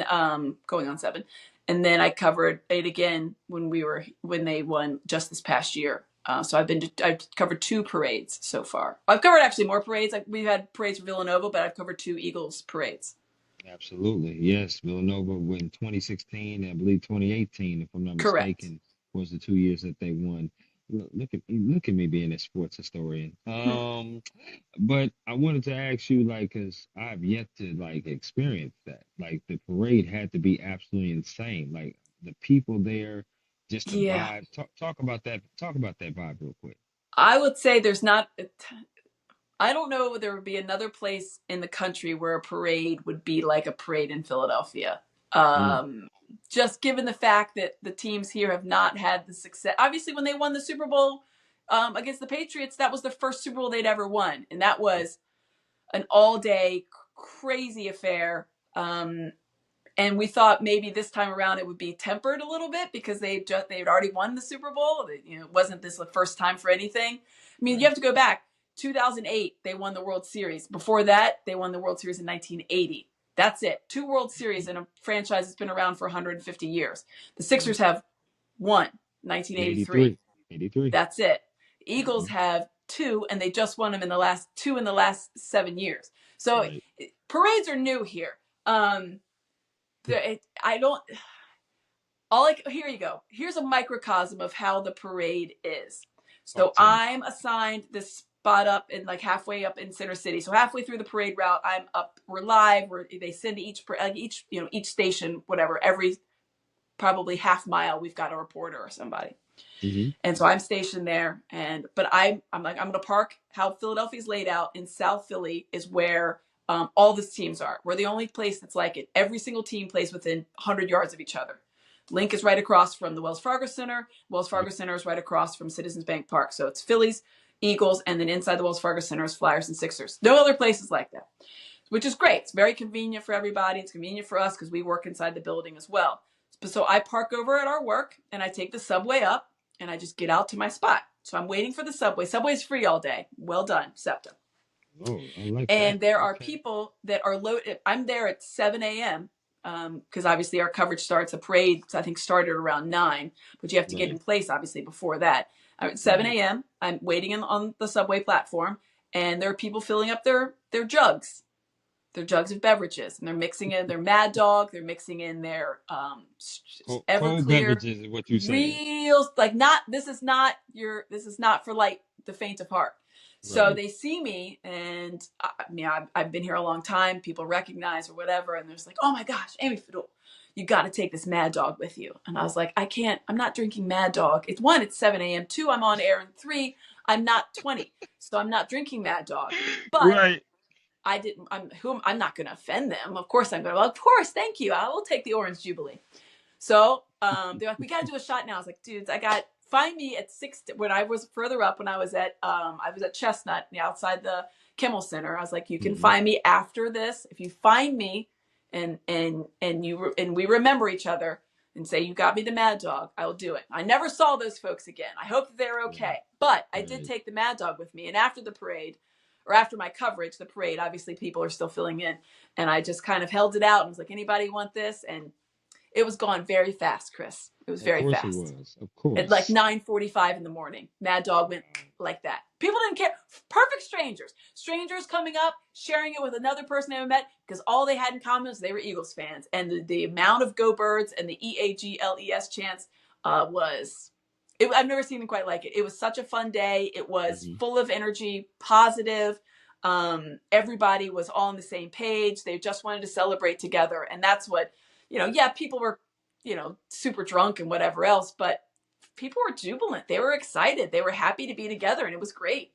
going on seven. and then I covered it again when they won just this past year. So I've covered two parades so far. I've covered actually more parades. Like we've had parades for Villanova, but I've covered two Eagles parades. Absolutely. Yes. Villanova in 2016, I believe 2018, if I'm not Correct. mistaken, was the 2 years that they won. Look at me being a sports historian. But I wanted to ask you, like, because I've yet to like experience that. Like the parade had to be absolutely insane. Like the people there, just the Yeah. vibe. Talk about that. Talk about that vibe real quick. I would say there's not. I don't know if there would be another place in the country where a parade would be like a parade in Philadelphia. Mm, Just given the fact that the teams here have not had the success. Obviously, when they won the Super Bowl against the Patriots, that was the first Super Bowl they'd ever won, and that was an all-day crazy affair. And we thought maybe this time around it would be tempered a little bit because they'd already won the Super Bowl. It wasn't this the first time for anything. I mean, you right. have to go back. 2008, they won the World Series. Before that, they won the World Series in 1980. That's it. Two World Series in a franchise that's been around for 150 years. The Right. Sixers have one, In 1983. 83. 83. That's it. The Eagles Hmm. have two, and they just won them in the last 7 years. So Right. parades are new here. I don't. Here you go. Here's a microcosm of how the parade is. Talk So to me. I'm assigned this spot up in like halfway up in Center City. So halfway through the parade route, I'm up. We're live. They send to each station, whatever, every probably half mile. We've got a reporter or somebody. Hmm. And so I'm stationed there, but I'm like I'm going to park. How Philadelphia's laid out in South Philly is where all the teams are. We're the only place that's like it. Every single team plays within 100 yards of each other. Link is right across from the Wells Fargo Center. Wells Right. Fargo Center is right across from Citizens Bank Park. So it's Phillies, Eagles, and then inside the Wells Fargo Center is Flyers and Sixers. No other places like that, which is great. It's very convenient for everybody. It's convenient for us because we work inside the building as well. So I park over at our work and I take the subway up and I just get out to my spot. So I'm waiting for the subway. Subway's free all day. Well done, SEPTA. Oh, I like that. And there are Okay. people that are loaded. I'm there at 7 a.m. Because obviously our coverage starts, a parade, I think, started around 9, but you have to get Right. in place, obviously, before that. I'm at 7 Right. a.m. I'm waiting on the subway platform, and there are people filling up their jugs, their jugs of beverages, and they're mixing in their Mad Dog, they're mixing in their Cold Everclear, beverages is what you saying. real like not this is not for like the faint of heart. So Right. they see me, and I mean I've been here a long time. People recognize or whatever, and they're just like, "Oh my gosh, Amy Fadool, you got to take this Mad Dog with you." And I was like, "I can't. I'm not drinking Mad Dog. It's one, it's 7 a.m. Two, I'm on air, and three, I'm not 20, so I'm not drinking Mad Dog." But Right. I didn't. I'm not going to offend them. Of course I'm going to. Well, of course, thank you. I will take the Orange Jubilee. So they're like, we got to do a shot now. I was like, dudes, find me at 6. When I was further up, when I was at Chestnut outside the Kimmel Center. I was like, you can Hmm. find me after this. If you find me and we remember each other and say you got me the Mad Dog, I will do it. I never saw those folks again. I hope that they're Right. okay. But I did Right. take the Mad Dog with me. And after the parade, or after my coverage, the parade, obviously people are still filling in. And I just kind of held it out and was like, anybody want this? And it was gone very fast, Chris. It was Of very course it fast. was. Of At like course. 9:45 in the morning, Mad Dog went Wow. like that. People didn't care. Perfect strangers. Strangers coming up, sharing it with another person they haven't met because all they had in common was they were Eagles fans. And the amount of Go Birds and the EAGLES chants was. I've never seen anything quite like it. It was such a fun day. It was Hmm. full of energy, positive. Everybody was all on the same page. They just wanted to celebrate together. And that's what, yeah, people were, super drunk and whatever else, but people were jubilant. They were excited. They were happy to be together, and it was great.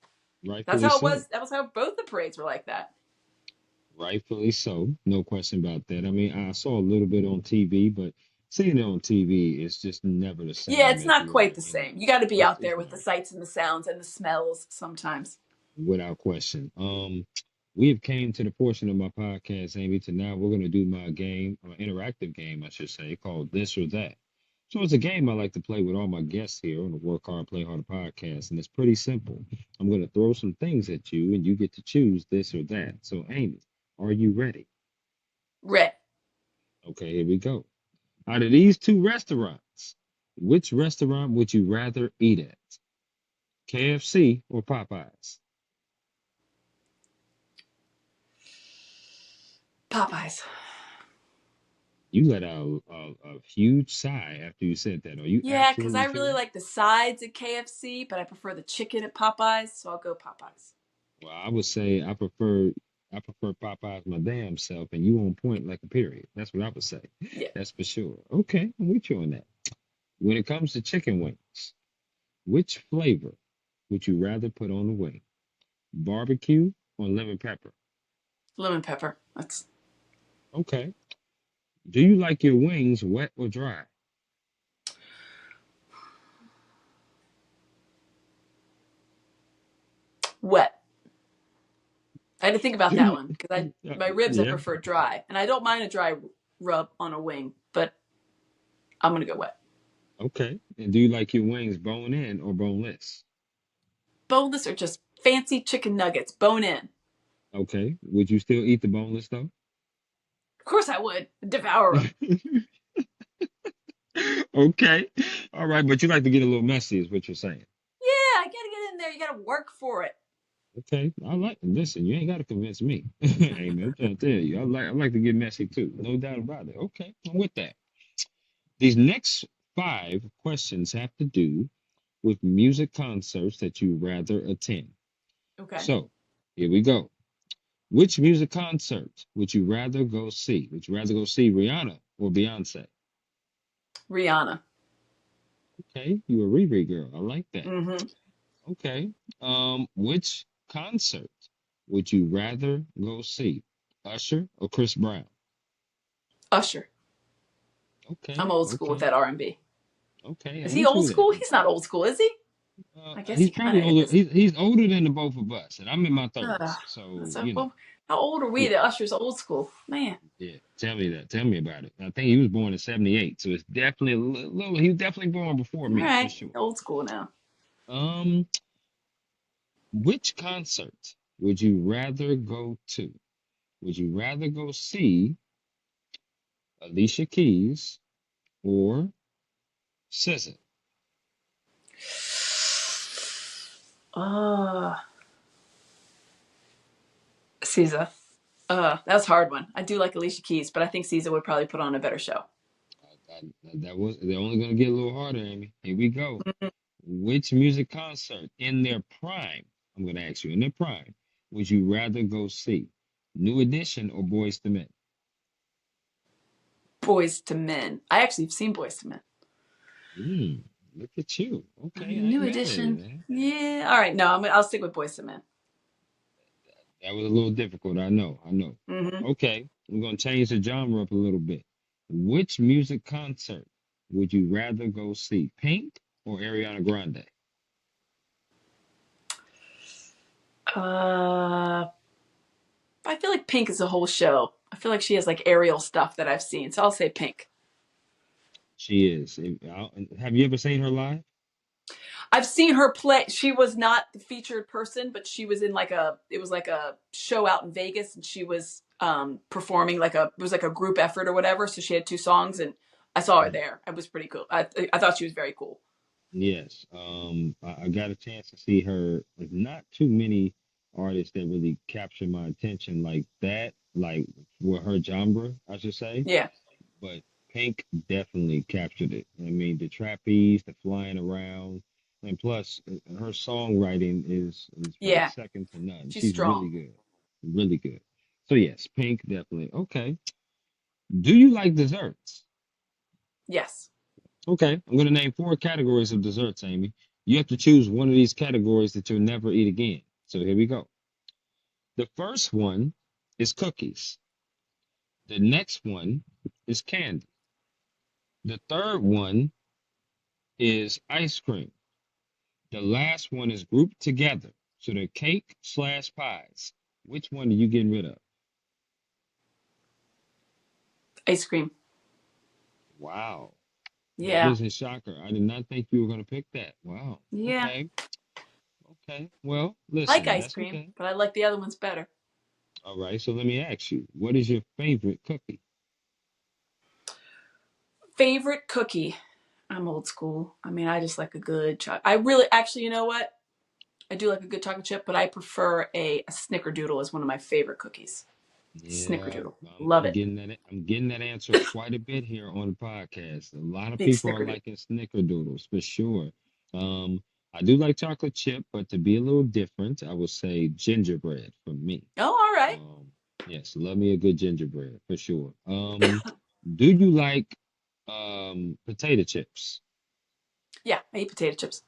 That's Rightfully how it so. was. That was how both the parades were like that. Rightfully so. No question about that. I mean, I saw a little bit on TV, but seeing it on TV is just never the Yeah, same it's as not you're quite the in it. same. You got to be out It's there with the not, sights and the sounds and the smells sometimes. without question. We have came to the portion of my podcast, Amy, to now we're going to do my game, or interactive game, I should say, called This or That. So it's a game I like to play with all my guests here on the Work Hard, Play Harder podcast, and it's pretty simple. I'm going to throw some things at you, and you get to choose this or that. So, Amy, are you ready? Red. Okay, here we go. Out of these two restaurants, which restaurant would you rather eat at? KFC or Popeyes? Popeyes. You let out a huge sigh after you said that. Are you Yeah, because absolutely I really sure? like the sides at KFC, but I prefer the chicken at Popeyes, so I'll go Popeyes. Well, I would say I prefer Popeyes my damn self, and you on Yeah. point like a period. That's what I would say. Yeah. That's for sure. Okay, I'm with you on that. When it comes to chicken wings, which flavor would you rather put on the wing? Barbecue or lemon pepper? Lemon pepper. That's Okay. Do you like your wings wet or dry? wet. I had to think about Do that you? one because I my ribs I Yeah. prefer dry, and I don't mind a dry rub on a wing, but I'm gonna go wet. Okay. And do you like your wings bone in or boneless? Boneless or just fancy chicken nuggets, bone in. Okay. Would you still eat the boneless though? Of course I would devour them. Okay. All right. But you like to get a little messy, is what you're saying. Yeah, I gotta get in there. You gotta work for it. Okay. Listen, you ain't got to convince me. Amy, I'm trying to tell you. I like to get messy too. No doubt about it. Okay. I'm with that. These next five questions have to do with music concerts that you rather attend. Okay, So here we go. Which music concert would you rather go see? Would you rather go see Rihanna or Beyonce? Rihanna. Okay, you a Riri girl. I like that. Mm-hmm. Okay. Which concert would you rather go see? Usher or Chris Brown? Usher. I'm Okay, old school with okay, that R&B. okay. Is I'm he with you old with that. school? He's not old school, is he? I guess He's he kind probably of older. is. He's older than the both of us, and I'm in my Uh, 30s. So so, well, how old are we yeah, that Usher's old school? Man. yeah. Tell me that. Tell me about it. I think he was born in '78, so it's definitely a little. He was definitely born before All me for right, sure. old school now. Um, which concert would you rather go to? Would you rather go see Alicia Keys or SZA? Uh, Caesar. That's a hard one. I do like Alicia Keys, but I think Caesar would probably put on a better show. That was they're only gonna get a little harder, Amy. Here we go. Which music concert in their prime? I'm gonna ask you in their prime. Would you rather go see? New Edition or Boys to Men? Boys to Men. I actually have seen Boys to Men. Mm, look at you. I Okay, mean, I ain't New mad at it, Edition. man. Yeah. All right. No, I'll stick with Boys to Men. That was a little difficult. I know. I know. Mm-hmm. Okay, I'm gonna change the genre up a little bit. Which music concert would you rather go see? Pink or Ariana Grande? Uh, I feel like Pink is a whole show. I feel like she has like aerial stuff that I've seen, so I'll say Pink. She is. Have you ever seen her live? I've seen her play. She was not the featured person, but she was in like it was like a show out in Vegas, and she was performing it was like a group effort or whatever. So she had two songs, and I saw her Mm. there. It was pretty cool. I thought she was very cool. Yes. I got a chance to see her. There's not too many artists that really capture my attention like that, like for her genre, I should say. Yeah, But Pink definitely captured it. I mean, the trapeze, the flying around, and plus her songwriting is like yeah, second to none. she's She's strong. really good, really good. So yes, Pink definitely. Okay. Do you like desserts? Yes. Okay, I'm gonna name four categories of desserts, Amy. You have to choose one of these categories that you'll never eat again. So here we go. The first one is cookies. The next one is candy. The third one is ice cream. The last one is grouped together. So they're cake slash pies. Which one are you getting rid of? Ice cream. Wow. That Yeah, is a shocker. I did not think you were going to pick that. Wow. yeah. Okay. Okay. Well, I like listen, ice that's cream, okay. but I like the other ones better. All right. So let me ask you, what is your favorite cookie? Favorite cookie? I'm old school. I mean, I just like a good chocolate. I really, actually, you know what? I do like a good chocolate chip, but I prefer a snickerdoodle as one of my favorite cookies. Yeah, Snickerdoodle. Love I'm it. getting that. I'm getting that answer quite a bit here on the podcast. A lot of Big people are snickerdoodle. liking snickerdoodles for sure. Um, I do like chocolate chip, but to be a little different, I would say gingerbread for me. Oh, all right. Um, yes, love me a good gingerbread for sure. Do you like potato chips? Yeah, I eat potato chips.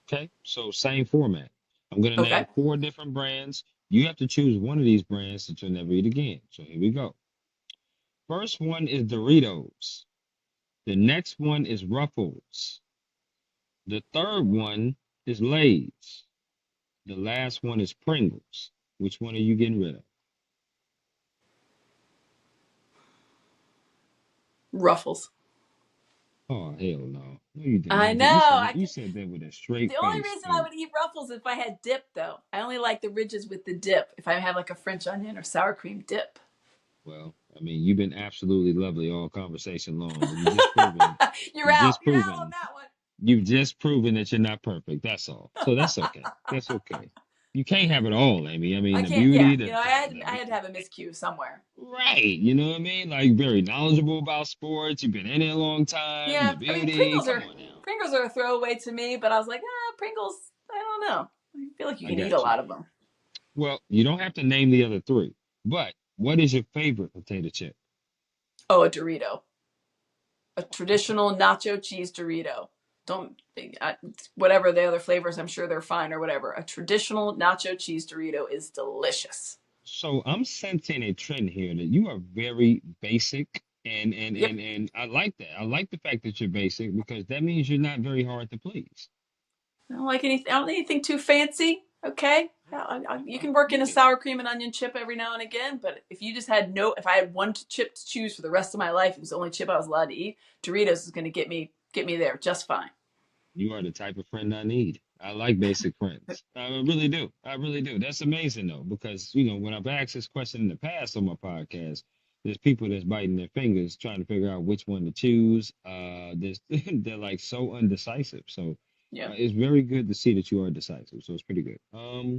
Okay, so same format. I'm gonna Okay. name four different brands. You have to choose one of these brands that you'll never eat again. So here we go. First one is Doritos. The next one is Ruffles. The third one is Lay's. The last one is Pringles. Which one are you getting rid of? Ruffles. Oh hell no. No, you did I not. know. You said that with a straight The only face reason I too. would eat Ruffles if I had dip, though. I only like the ridges with the dip. If I have like a French onion or sour cream dip. Well, I mean, you've been absolutely lovely all conversation long, but you just proven You're you out. just You're out on proven that one. you've just proven that you're not perfect. That's all. So that's okay. That's okay. You can't have it all, Amy. I mean, I the can't. Yeah, beauty, I had to have a miscue somewhere. right. You know what I mean? Like very knowledgeable about sports. You've been in it a long time. Yeah, The I mean beauty. Come on now. Pringles are a throwaway to me, but I was like, Pringles. I don't know. I feel like you I can eat a got you. lot of them. Well, you don't have to name the other three, but what is your favorite potato chip? Oh, a Dorito, a Okay. traditional nacho cheese Dorito. Don't whatever the other flavors. I'm sure they're fine or whatever. A traditional nacho cheese Dorito is delicious. So I'm sensing a trend here that you are very basic Yep. and I like that. I like the fact that you're basic because that means you're not very hard to please. I don't like anything. I don't need anything too fancy. Okay, you Okay. can work in a Okay. sour cream and onion chip every now and again, but if you just had no, if I had one chip to choose for the rest of my life, it was the only chip I was allowed to eat. Doritos is going to get me there just fine. You are the type of friend I need. I like basic friends. I really do. I really do. That's amazing though, because when I've asked this question in the past on my podcast, there's people that's biting their fingers trying to figure out which one to choose. They're like so undecisive. So Yeah. it's very good to see that you are decisive. So it's pretty good.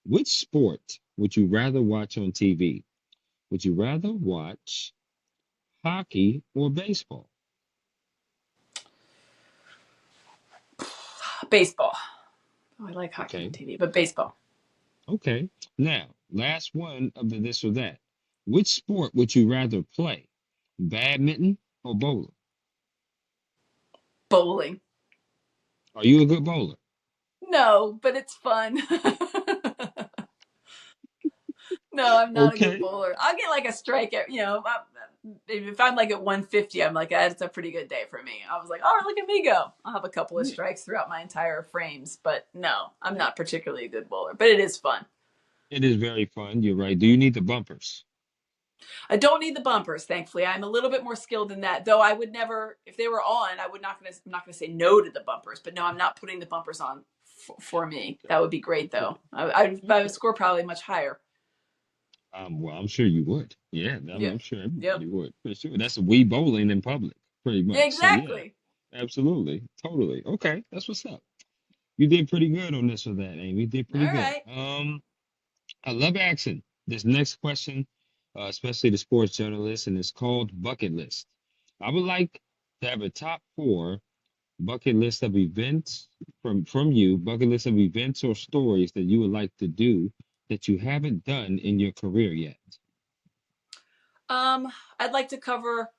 Which sport would you rather watch on TV? Would you rather watch hockey or baseball? Baseball. Oh, I like hockey on Okay. TV, but baseball. Okay. Now, last one of the this or that. Which sport would you rather play? Badminton or bowling? Bowling. Are you a good bowler? No, but it's fun. No, I'm not a good Okay. bowler. I'll get like a strike at, if I'm like at 150, I'm like, that's a pretty good day for me. I was like, oh, look at me go. I'll have a couple of Yeah. strikes throughout my entire frames, but no, I'm not particularly a good bowler, but it is fun. It is very fun. You're right. Do you need the bumpers? I don't need the bumpers, thankfully. I'm a little bit more skilled than that, though I would never, if they were on, I'm not going to say no to the bumpers, but no, I'm not putting the bumpers on for me. Okay. That would be great though. Okay. I would Okay. score probably much higher. Well, I'm sure you would. Yeah, I'm Yep. sure Yep. everybody would. For sure. That's a Wii bowling in public, pretty Yeah, much. So yeah, exactly. absolutely. Totally. Okay. That's what's up. You did pretty good on this or that, Amy. You did All pretty good. right. I love asking this next question, especially the sports journalists, and it's called bucket list. I would like to have a top four bucket list of events from you, bucket list of events or stories that you would like to do that you haven't done in your career yet. I'd like to cover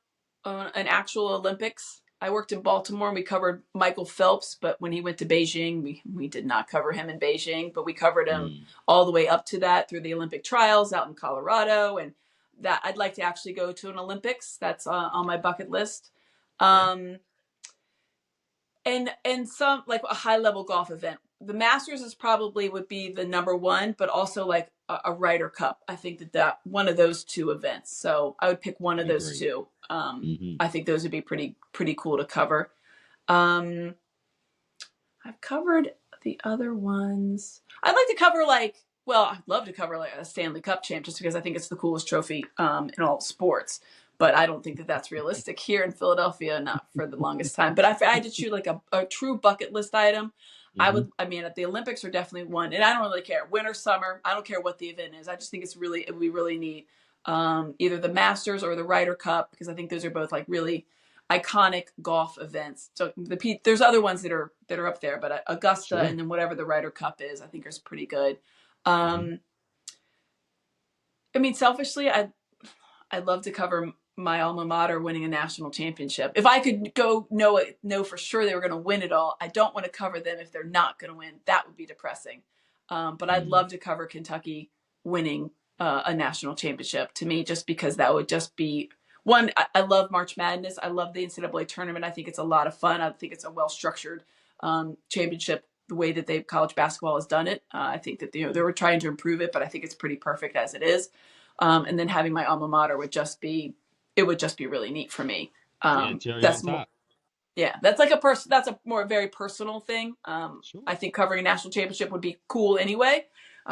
an actual Olympics. I worked in Baltimore and we covered Michael Phelps, but when he went to Beijing, we did not cover him in Beijing, but we covered him Mm, all the way up to that through the Olympic trials out in Colorado. And that I'd like to actually go to an Olympics. That's on my bucket list. okay, Um, and some like a high level golf event. The Masters is probably would be the number one, but also like a Ryder Cup. I think that one of those two events. So I would pick one of I those agree. two. Hmm. I think those would be pretty cool to cover. Um, I've covered the other ones. I'd like to cover I'd love to cover like a Stanley Cup champ just because I think it's the coolest trophy in all sports. but I don't think that that's realistic here in Philadelphia, not for the longest time. But if I had to choose like a true bucket list item, I Hmm. would, I mean, the Olympics are definitely one, and I don't really care, winter, summer, I don't care what the event is. I just think it would be really neat. Either the Masters or the Ryder Cup, because I think those are both like really iconic golf events. So there's other ones that are up there, but Augusta Sure. and then whatever the Ryder Cup is, I think is pretty good. Hmm. Um, I mean, selfishly, I'd love to cover my alma mater winning a national championship. If I could go know for sure they were going to win it all, I don't want to cover them if they're not going to win. That would be depressing. But I'd Mm. love to cover Kentucky winning a national championship. To me, just because that would just be one. I love March Madness. I love the NCAA tournament. I think it's a lot of fun. I think it's a well structured championship. The way that college basketball has done it, I think that they were trying to improve it, but I think it's pretty perfect as it is. And then having my alma mater would just be really neat for me. Yeah, cherry on That's more, top. yeah, that's like a person, that's a more very personal thing. Sure. I think covering a national championship would be cool anyway.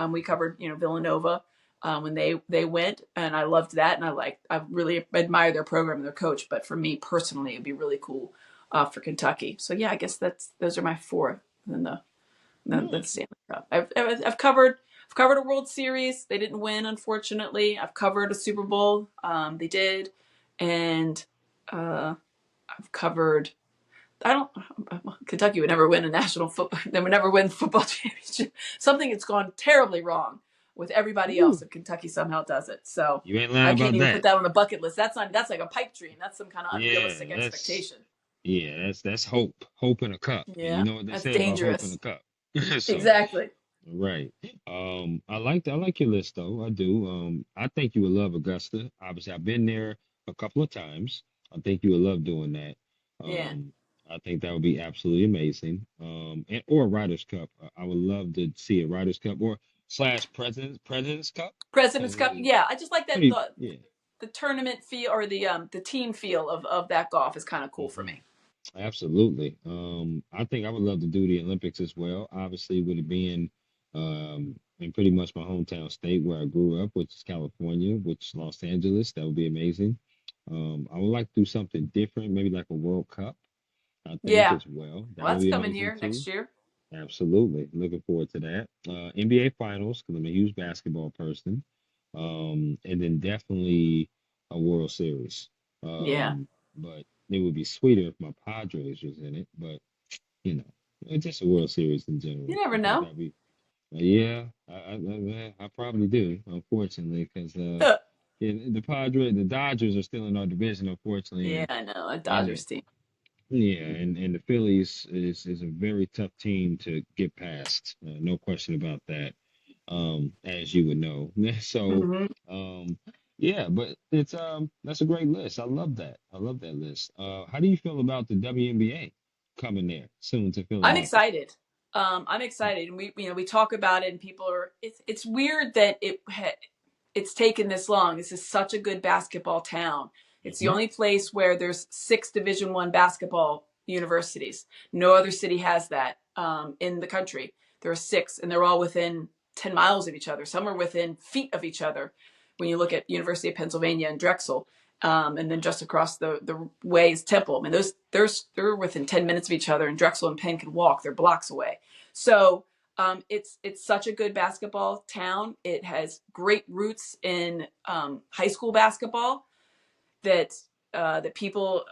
We covered, Villanova when they went, and I loved that, and I really admire their program and their coach. But for me personally, it'd be really cool for Kentucky. So yeah, I guess those are my four. And then the Yeah. Stanley Cup. I've covered a World Series. They didn't win, unfortunately. I've covered a Super Bowl. They did, and I've covered. I don't. Kentucky would never win a national football. They would never win football championship. Something that's gone terribly wrong with everybody else, Ooh, and Kentucky somehow does it. So you ain't lying I can't about even put that. that on a bucket list. That's not. That's like a pipe dream. That's some kind of Yeah, unrealistic expectation. that's hope, hope in a cup, and you Yeah, know what they that's say about hope in a dangerous. cup. So, Exactly. right. I like your list though. I do. I think you would love Augusta. Obviously, I've been there a couple of times. I think you would love doing that. Yeah. Um, I think that would be absolutely amazing. And or a Riders Cup. I would love to see a Riders Cup or slash President's Cup President's because Cup. Yeah, I just like that pretty. the Yeah. the tournament feel or the team feel of that golf is kind of cool for Hmm. me. Absolutely. I think I would love to do the Olympics as well. Obviously, with it being in pretty much my hometown state where I grew up, which is California, which is Los Angeles, that would be amazing. I would like to do something different, maybe like a World Cup, I think Yeah. as well. That Well, would that's be coming amazing here too. next year. Absolutely. Looking forward to that. NBA Finals, because I'm a huge basketball person. And then definitely a World Series. Yeah. But it would be sweeter if my Padres was in it. But, you know, just a World Series in You general. never I think know. that'd be, yeah, I probably do, unfortunately, because yeah, the Dodgers are still in our division, unfortunately. Yeah, I know. A And Dodgers team. yeah, and the Phillies is a very tough team to get past. No question about that. As you would know. So, Hmm. um, yeah, but it's that's a great list. I love that. I love that list. How do you feel about the WNBA coming there soon to I'm Philadelphia? excited. I'm excited, and we talk about it, and people are. It's weird that it's taken this long. This is such a good basketball town. It's the Hmm. only place where there's 6 Division I basketball universities. No other city has that in the country. There are 6, and they're all within 10 miles of each other. Some are within feet of each other. When you look at University of Pennsylvania and Drexel, and then just across the way is Temple. I mean, they're within 10 minutes of each other, and Drexel and Penn can walk. They're blocks away. So it's such a good basketball town. It has great roots in high school basketball that that people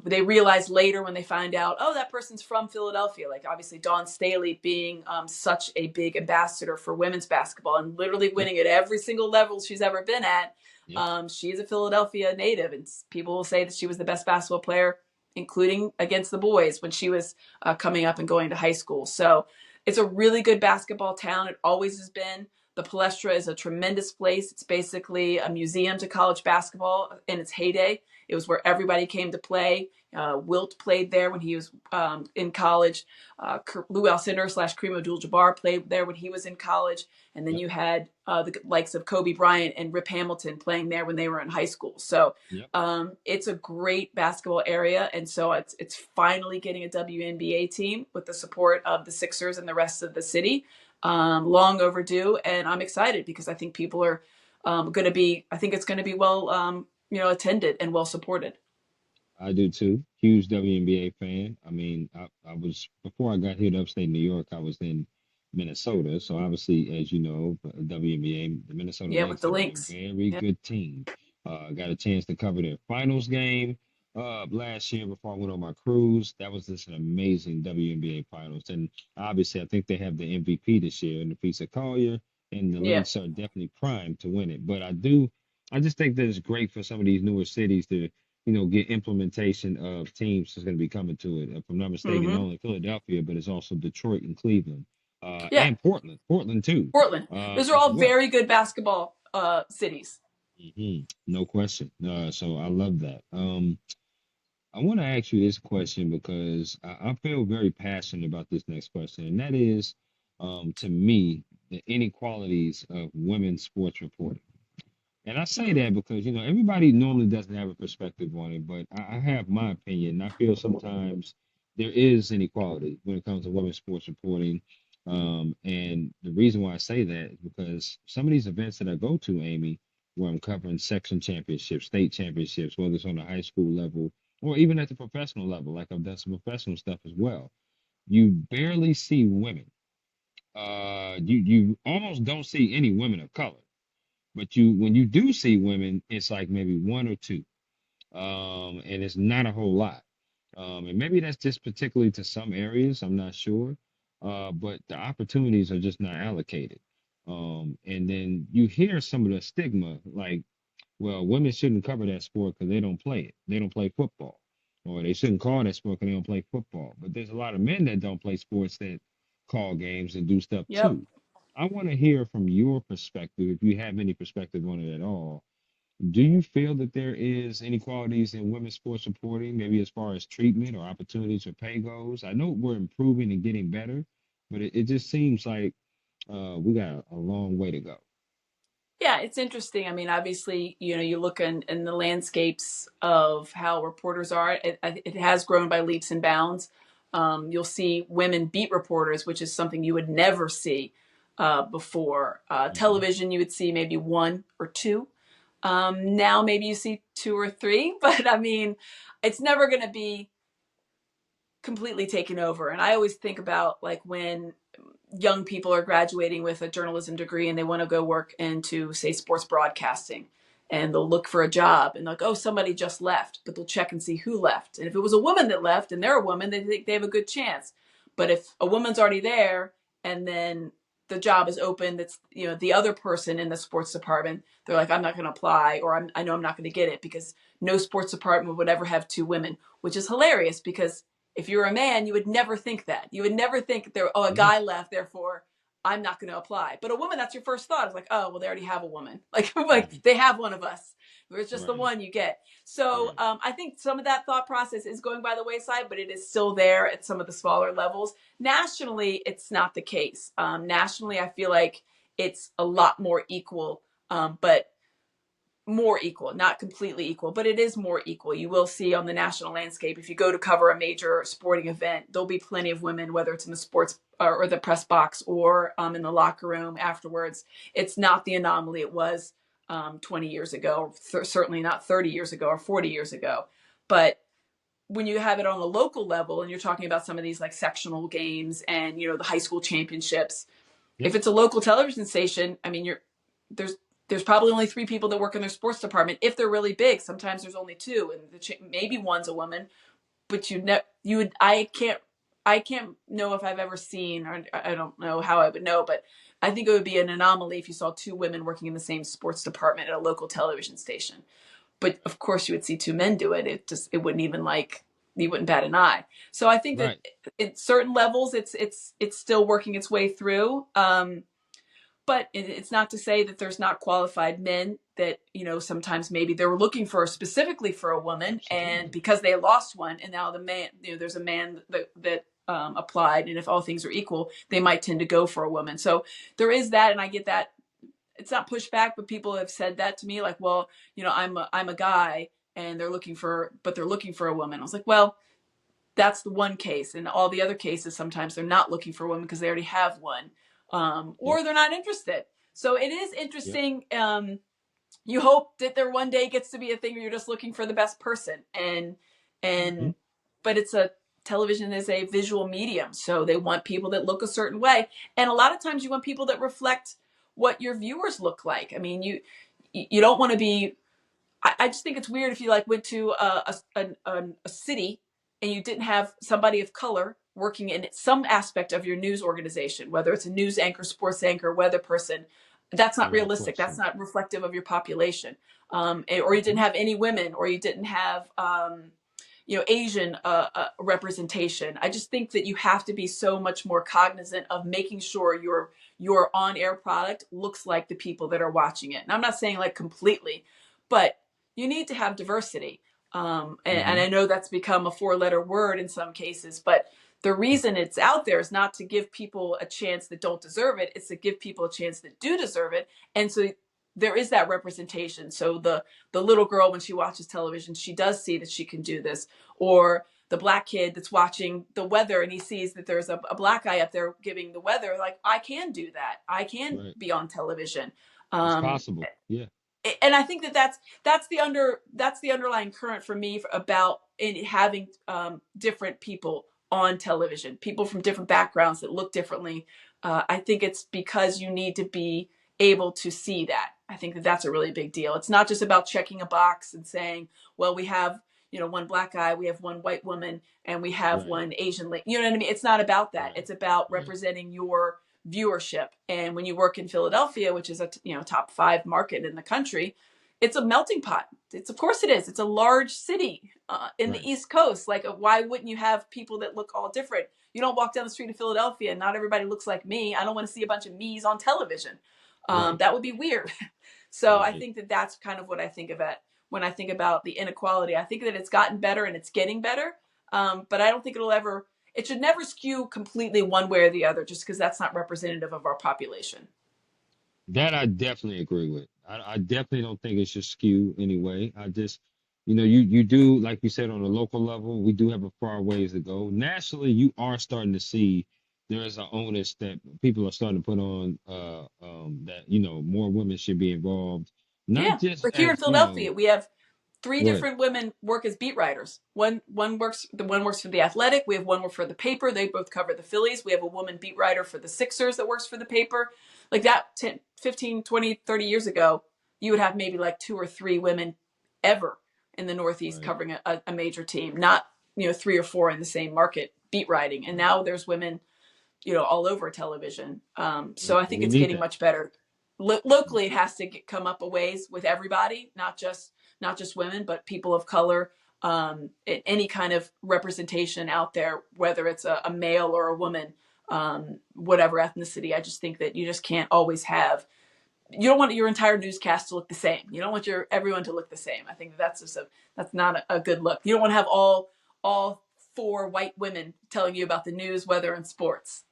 they realize later when they find out, oh, that person's from Philadelphia. Like obviously Dawn Staley being such a big ambassador for women's basketball and literally Yep, winning at every single level she's ever been at. yep, She is a Philadelphia native, and people will say that she was the best basketball player, including against the boys when she was coming up and going to high school. So it's a really good basketball town. It always has been. The Palestra is a tremendous place. It's basically a museum to college basketball in its heyday. It was where everybody came to play. Wilt played there when he was in college. Lou Alcindor slash Kareem Abdul-Jabbar played there when he was in college. And then yep, you had the likes of Kobe Bryant and Rip Hamilton playing there when they were in high school. So yep. it's a great basketball area. And so it's finally getting a WNBA team with the support of the Sixers and the rest of the city. Long overdue, and I'm excited because I think people are going to be. I think it's going to be well. attended and well supported. I do too. Huge WNBA fan. I mean, I was before I got here to upstate New York, I was in Minnesota. So obviously, as you know, WNBA, the Minnesota Yeah, with Lynx the have been a links. very Yeah. good team. Got a chance to cover their finals game last year before I went on my cruise. That was just an amazing WNBA finals. And obviously, I think they have the MVP this year in Nafisa Collier, and the Yeah. Lynx are definitely primed to win it. But I just think that it's great for some of these newer cities to get implementation of teams that's going to be coming to it. If I'm not mistaken, not Hmm. only Philadelphia, but it's also Detroit and Cleveland, Yeah. and Portland too, Portland. Those are as all well. very good basketball cities. No question. So I love that. I want to ask you this question because I feel very passionate about this next question, and that is, to me, the inequalities of women's sports reporting. And I say that because, everybody normally doesn't have a perspective on it, but I have my opinion. I feel sometimes there is inequality when it comes to women's sports reporting. And the reason why I say that is because some of these events that I go to, Amy, where I'm covering section championships, state championships, whether it's on the high school level or even at the professional level, like I've done some professional stuff as well, you barely see women. You almost don't see any women of color. But when you do see women, it's like maybe one or two, and it's not a whole lot. And maybe that's just particularly to some areas. I'm not sure, but the opportunities are just not allocated. And then you hear some of the stigma, like, well, women shouldn't cover that sport because they don't play it. They don't play football, or they shouldn't call that sport because they don't play football. But there's a lot of men that don't play sports that call games and do stuff Yep. too. I want to hear from your perspective, if you have any perspective on it at all. Do you feel that there is inequalities in women's sports reporting, maybe as far as treatment or opportunities for pay goes? I know we're improving and getting better, but it just seems like we got a long way to go. Yeah, it's interesting. I mean, obviously, you look in the landscapes of how reporters are. It has grown by leaps and bounds. You'll see women beat reporters, which is something you would never see before. Hmm. Television, you would see maybe one or two. Now, maybe you see two or three, but I mean, it's never going to be completely taken over. And I always think about like when young people are graduating with a journalism degree and they want to go work into, say, sports broadcasting, and they'll look for a job and like, oh, somebody just left, but they'll check and see who left. And if it was a woman that left and they're a woman, they think they have a good chance. But if a woman's already there and then the job is open, that's the other person in the sports department, they're like, I'm not going to apply, or I know I'm not going to get it because no sports department would ever have two women, which is hilarious because if you're a man, you would never think that. You would never think there, oh, a Yeah. guy left, therefore I'm not going to apply. But a woman, that's your first thought. It's like, oh, well, they already have a woman. Like Hmm. they have one of us. It's just the Right. one you get. So Right. I think some of that thought process is going by the wayside, but it is still there at some of the smaller levels. Nationally, it's not the case. Nationally, I feel like it's a lot more equal, but more equal, not completely equal, but it is more equal. You will see on the national landscape, if you go to cover a major sporting event, there'll be plenty of women, whether it's in the sports or the press box or in the locker room afterwards. It's not the anomaly it was 20 years ago, certainly not 30 years ago or 40 years ago. But when you have it on a local level and you're talking about some of these like sectional games and the high school championships, Yep. if it's a local television station, I mean, there's there's probably only three people that work in their sports department. If they're really big, sometimes there's only two, and maybe one's a woman. But you would I can't know if I've ever seen, or I don't know how I would know, but I think it would be an anomaly if you saw two women working in the same sports department at a local television station. But of course, you would see two men do it. It wouldn't even like you wouldn't bat an eye. So I think that Right. at certain levels, it's still working its way through. But it's not to say that there's not qualified men that sometimes maybe they were looking for specifically for a woman, and Absolutely. because they lost one and now the man there's a man that applied, and if all things are equal they might tend to go for a woman. So there is that, and I get that. It's not pushback, but people have said that to me, like, well, I'm a guy and they're looking for a woman. I was like, well, that's the one case. And all the other cases, sometimes they're not looking for a woman because they already have one, Yep. or they're not interested. So it is Yep. interesting. you hope that there one day gets to be a thing where you're just looking for the best person. Hmm. And but it's a television is a visual medium, so they want people that look a certain way, and a lot of times you want people that reflect what your viewers look like. I mean, you don't want to be, I just think it's weird if you like went to a city and you didn't have somebody of color working in some aspect of your news organization, whether it's a news anchor, sports anchor, weather person. That's not Without realistic. That's question. not reflective of your population. Or you didn't Hmm. have any women, or you didn't have Asian representation. I just think that you have to be so much more cognizant of making sure your on air product looks like the people that are watching it. And I'm not saying like completely, but you need to have diversity. And Hmm. I know that's become a four-letter word in some cases, but the reason it's out there is not to give people a chance that don't deserve it. It's to give people a chance that do deserve it. And so there is that representation. So the little girl, when she watches television, she does see that she can do this. Or the black kid that's watching the weather and he sees that there's a black guy up there giving the weather, like, I can do that. I can Right. be on television. It's Um, possible. Yeah. and I think that that's the underlying current for me about in having different people on television, people from different backgrounds that look differently. I think it's because you need to be able to see that. I think that that's a really big deal. It's not just about checking a box and saying, well, we have one black guy, we have one white woman, and we have Right. one Asian lady. You know what I mean? It's not about that. Right. It's about Right. representing your viewership. And when you work in Philadelphia, which is a top 5 market in the country, it's a melting pot. It's, of course it is. It's a large city in the Right. East Coast. Like, why wouldn't you have people that look all different? You don't walk down the street of Philadelphia and not everybody looks like me. I don't want to see a bunch of me's on television. Right. That would be weird. So I Right. think that that's kind of what I think of it when I think about the inequality. I think that it's gotten better and it's getting better, but I don't think it should never skew completely one way or the other, just because that's not representative of our population. That I definitely agree with. I definitely don't think it should skew anyway. I just, you do, like you said, on a local level, we do have a far ways to go. Nationally, you are starting to see there is an onus that people are starting to put on that, more women should be involved, not Yeah, just like here in as, Philadelphia, we have three go ahead. different women work as beat writers. One works for the Athletic. We have one work for the paper. They both cover the Phillies. We have a woman beat writer for the Sixers that works for the paper. Like that 10, 15, 20, 30 years ago, you would have maybe like 2 or 3 women ever in the Northeast Right. covering a major team, not 3 or 4 in the same market beat writing. And Right. now there's women all over television. So I think We it's need getting that. much better. Locally, it has to come up a ways with everybody, not just women, but people of color. Any kind of representation out there, whether it's a male or a woman, whatever ethnicity. I just think that you just can't always have. You don't want your entire newscast to look the same. You don't want everyone to look the same. I think that's not a good look. You don't want to have all 4 white women telling you about the news, weather, and sports.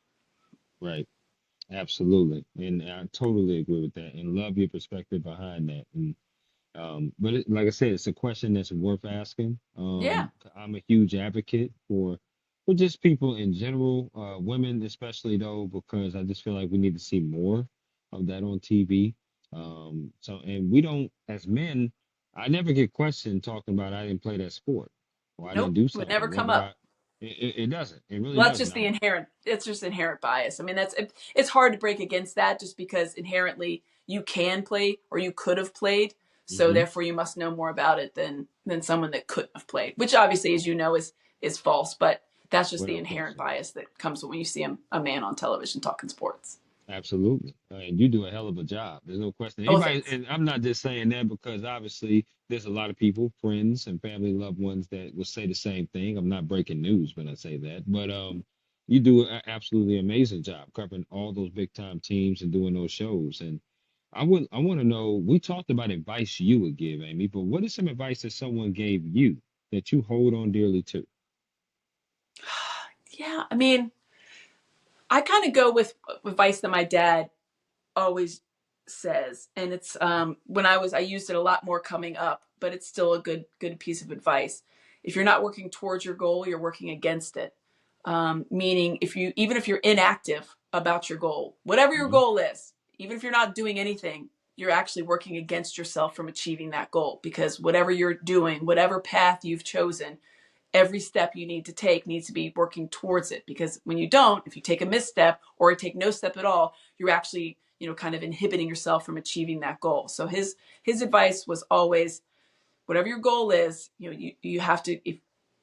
Right. Absolutely. And I totally agree with that and love your perspective behind that. And but like I said, it's a question that's worth asking. Yeah. I'm a huge advocate for just people in general, women especially though, because I just feel like we need to see more of that on TV. And we don't, as men, I never get questioned talking about I didn't play that sport or I didn't Nope. do Would something. never come Whether up. it doesn't, it really Well, that's doesn't. just it's just inherent bias. I mean, it's hard to break against that just because inherently you can play or you could have played. So Hmm. therefore you must know more about it than someone that couldn't have played, which obviously, as you know, is false, but that's just the Without inherent question. bias that comes when you see a man on television talking sports. Absolutely. And you do a hell of a job. There's no question. Oh, Anybody, thanks. and I'm not just saying that because obviously there's a lot of people, friends and family, loved ones that will say the same thing. I'm not breaking news when I say that, but you do an absolutely amazing job covering all those big time teams and doing those shows. And I want to know, we talked about advice you would give, Amy, but what is some advice that someone gave you that you hold on dearly to? Yeah, I mean, I kind of go with advice that my dad always says, and it's when I used it a lot more coming up, but it's still a good piece of advice. If you're not working towards your goal, you're working against it. Meaning, even if you're inactive about your goal, whatever your Hmm. goal is, even if you're not doing anything, you're actually working against yourself from achieving that goal, because whatever you're doing, whatever path you've chosen, every step you need to take needs to be working towards it. Because when you don't, if you take a misstep or take no step at all, you're actually, kind of inhibiting yourself from achieving that goal. So his advice was always, whatever your goal is, you have to, if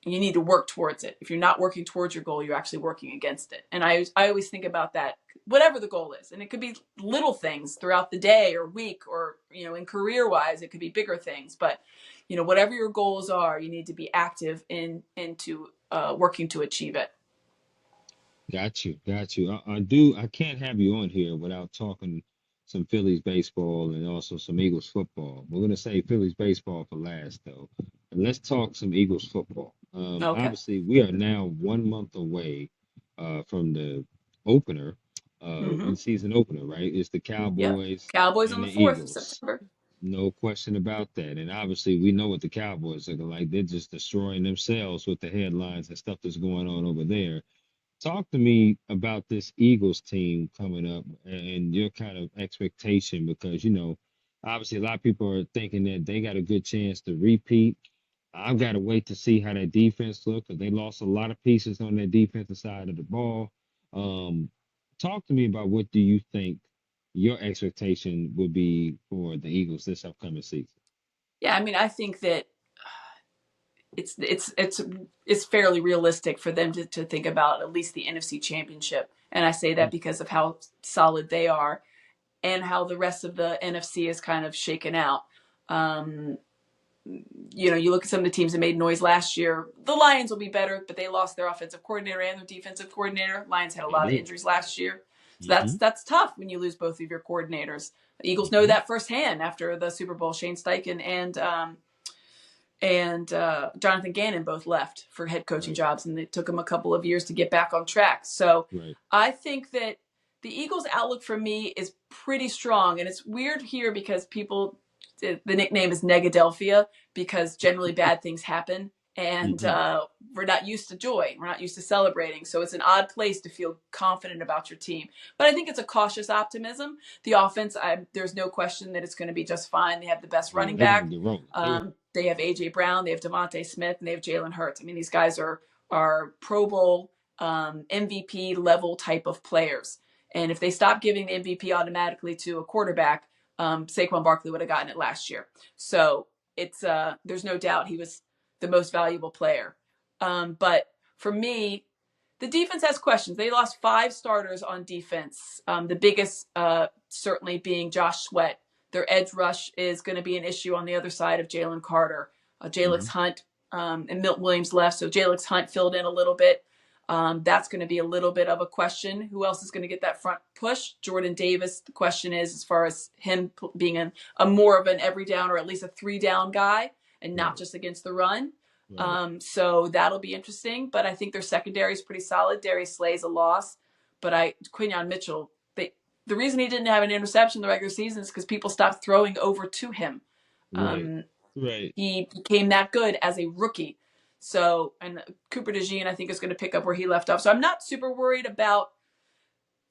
you need to work towards it. If you're not working towards your goal, you're actually working against it. And I always think about that, whatever the goal is. And it could be little things throughout the day or week, or, in career wise, it could be bigger things. But, whatever your goals are, you need to be active into working to achieve it. Got you, got you. I can't have you on here without talking some Phillies baseball and also some Eagles football. We're gonna say Phillies baseball for last though. And let's talk some Eagles football. Okay. Obviously we are now 1 month away from the opener, Mm-hmm. in season opener, right? It's the Yep. Cowboys Cowboys on and the the 4th of Eagles. September. No question about that. And obviously we know what the Cowboys are like. They're just destroying themselves with the headlines and stuff that's going on over there. Talk to me about this Eagles team coming up and your kind of expectation because, obviously a lot of people are thinking that they got a good chance to repeat. I've got to wait to see how that defense looks because they lost a lot of pieces on their defensive side of the ball. Um, Talk to me about what do you think your expectation would be for the Eagles this upcoming season? Yeah, I mean, I think that it's fairly realistic for them to think about at least the NFC Championship. And I say that because of how solid they are and how the rest of the NFC is kind of shaken out. Um, you look at some of the teams that made noise last year. The Lions will be better, but they lost their offensive coordinator and their defensive coordinator. Lions had a They lot of did. injuries last year. So Hmm. that's tough when you lose both of your coordinators. The Eagles know Hmm. that firsthand after the Super Bowl. Shane Steichen and Jonathan Gannon both left for head coaching Right. jobs, and it took them a couple of years to get back on track. So Right. I think that the Eagles' outlook for me is pretty strong, and it's weird here because the nickname is Negadelphia because generally bad things happen, and Hmm. we're not used to joy. We're not used to celebrating, so it's an odd place to feel confident about your team. But I think it's a cautious optimism. The offense, there's no question that it's going to be just fine. They have the best Yeah, running they're gonna back. get rolling. Yeah. They have AJ Brown, they have Devontae Smith, and they have Jalen Hurts. I mean, these guys are Pro Bowl MVP level type of players. And if they stop giving the MVP automatically to a quarterback, Saquon Barkley would have gotten it last year. So it's there's no doubt he was the most valuable player. But for me, the defense has questions. They lost 5 starters on defense. The biggest certainly being Josh Sweat. Their edge rush is going to be an issue on the other side of Jalen Carter. Jalix Hmm. Hunt and Milton Williams left, so Jalix Hunt filled in a little bit. That's going to be a little bit of a question. Who else is going to get that front push? Jordan Davis. The question is, as far as him being a more of an every down or at least a 3 down guy and not Right. just against the run. Right. So that'll be interesting. But I think their secondary is pretty solid. Darius Slay's a loss, but Quinyon Mitchell. The reason he didn't have an interception in the regular season is because people stopped throwing over to him. Right. Um, Right. he became that good as a rookie. So, and Cooper DeJean, I think, is going to pick up where he left off. So I'm not super worried about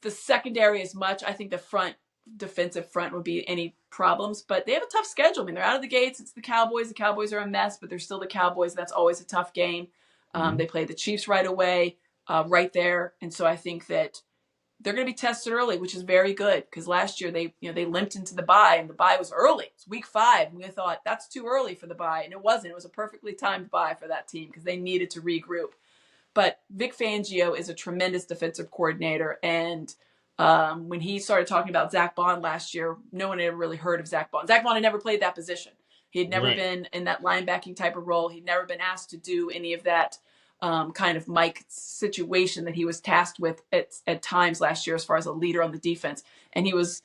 the secondary as much. I think the defensive front would be any problems, but they have a tough schedule. I mean, they're out of the gates. It's the Cowboys. The Cowboys are a mess, but they're still the Cowboys. That's always a tough game. Hmm. They play the Chiefs right away, right there. And so I think that they're going to be tested early, which is very good because last year they limped into the bye and the bye was early. It's week 5. And we thought that's too early for the bye. And it wasn't. It was a perfectly timed bye for that team because they needed to regroup. But Vic Fangio is a tremendous defensive coordinator. And when he started talking about Zach Bond last year, no one had ever really heard of Zach Bond. Zach Bond had never played that position. He had never Right. been in that linebacking type of role. He'd never been asked to do any of that kind of Mike situation that he was tasked with at times last year as far as a leader on the defense. And he was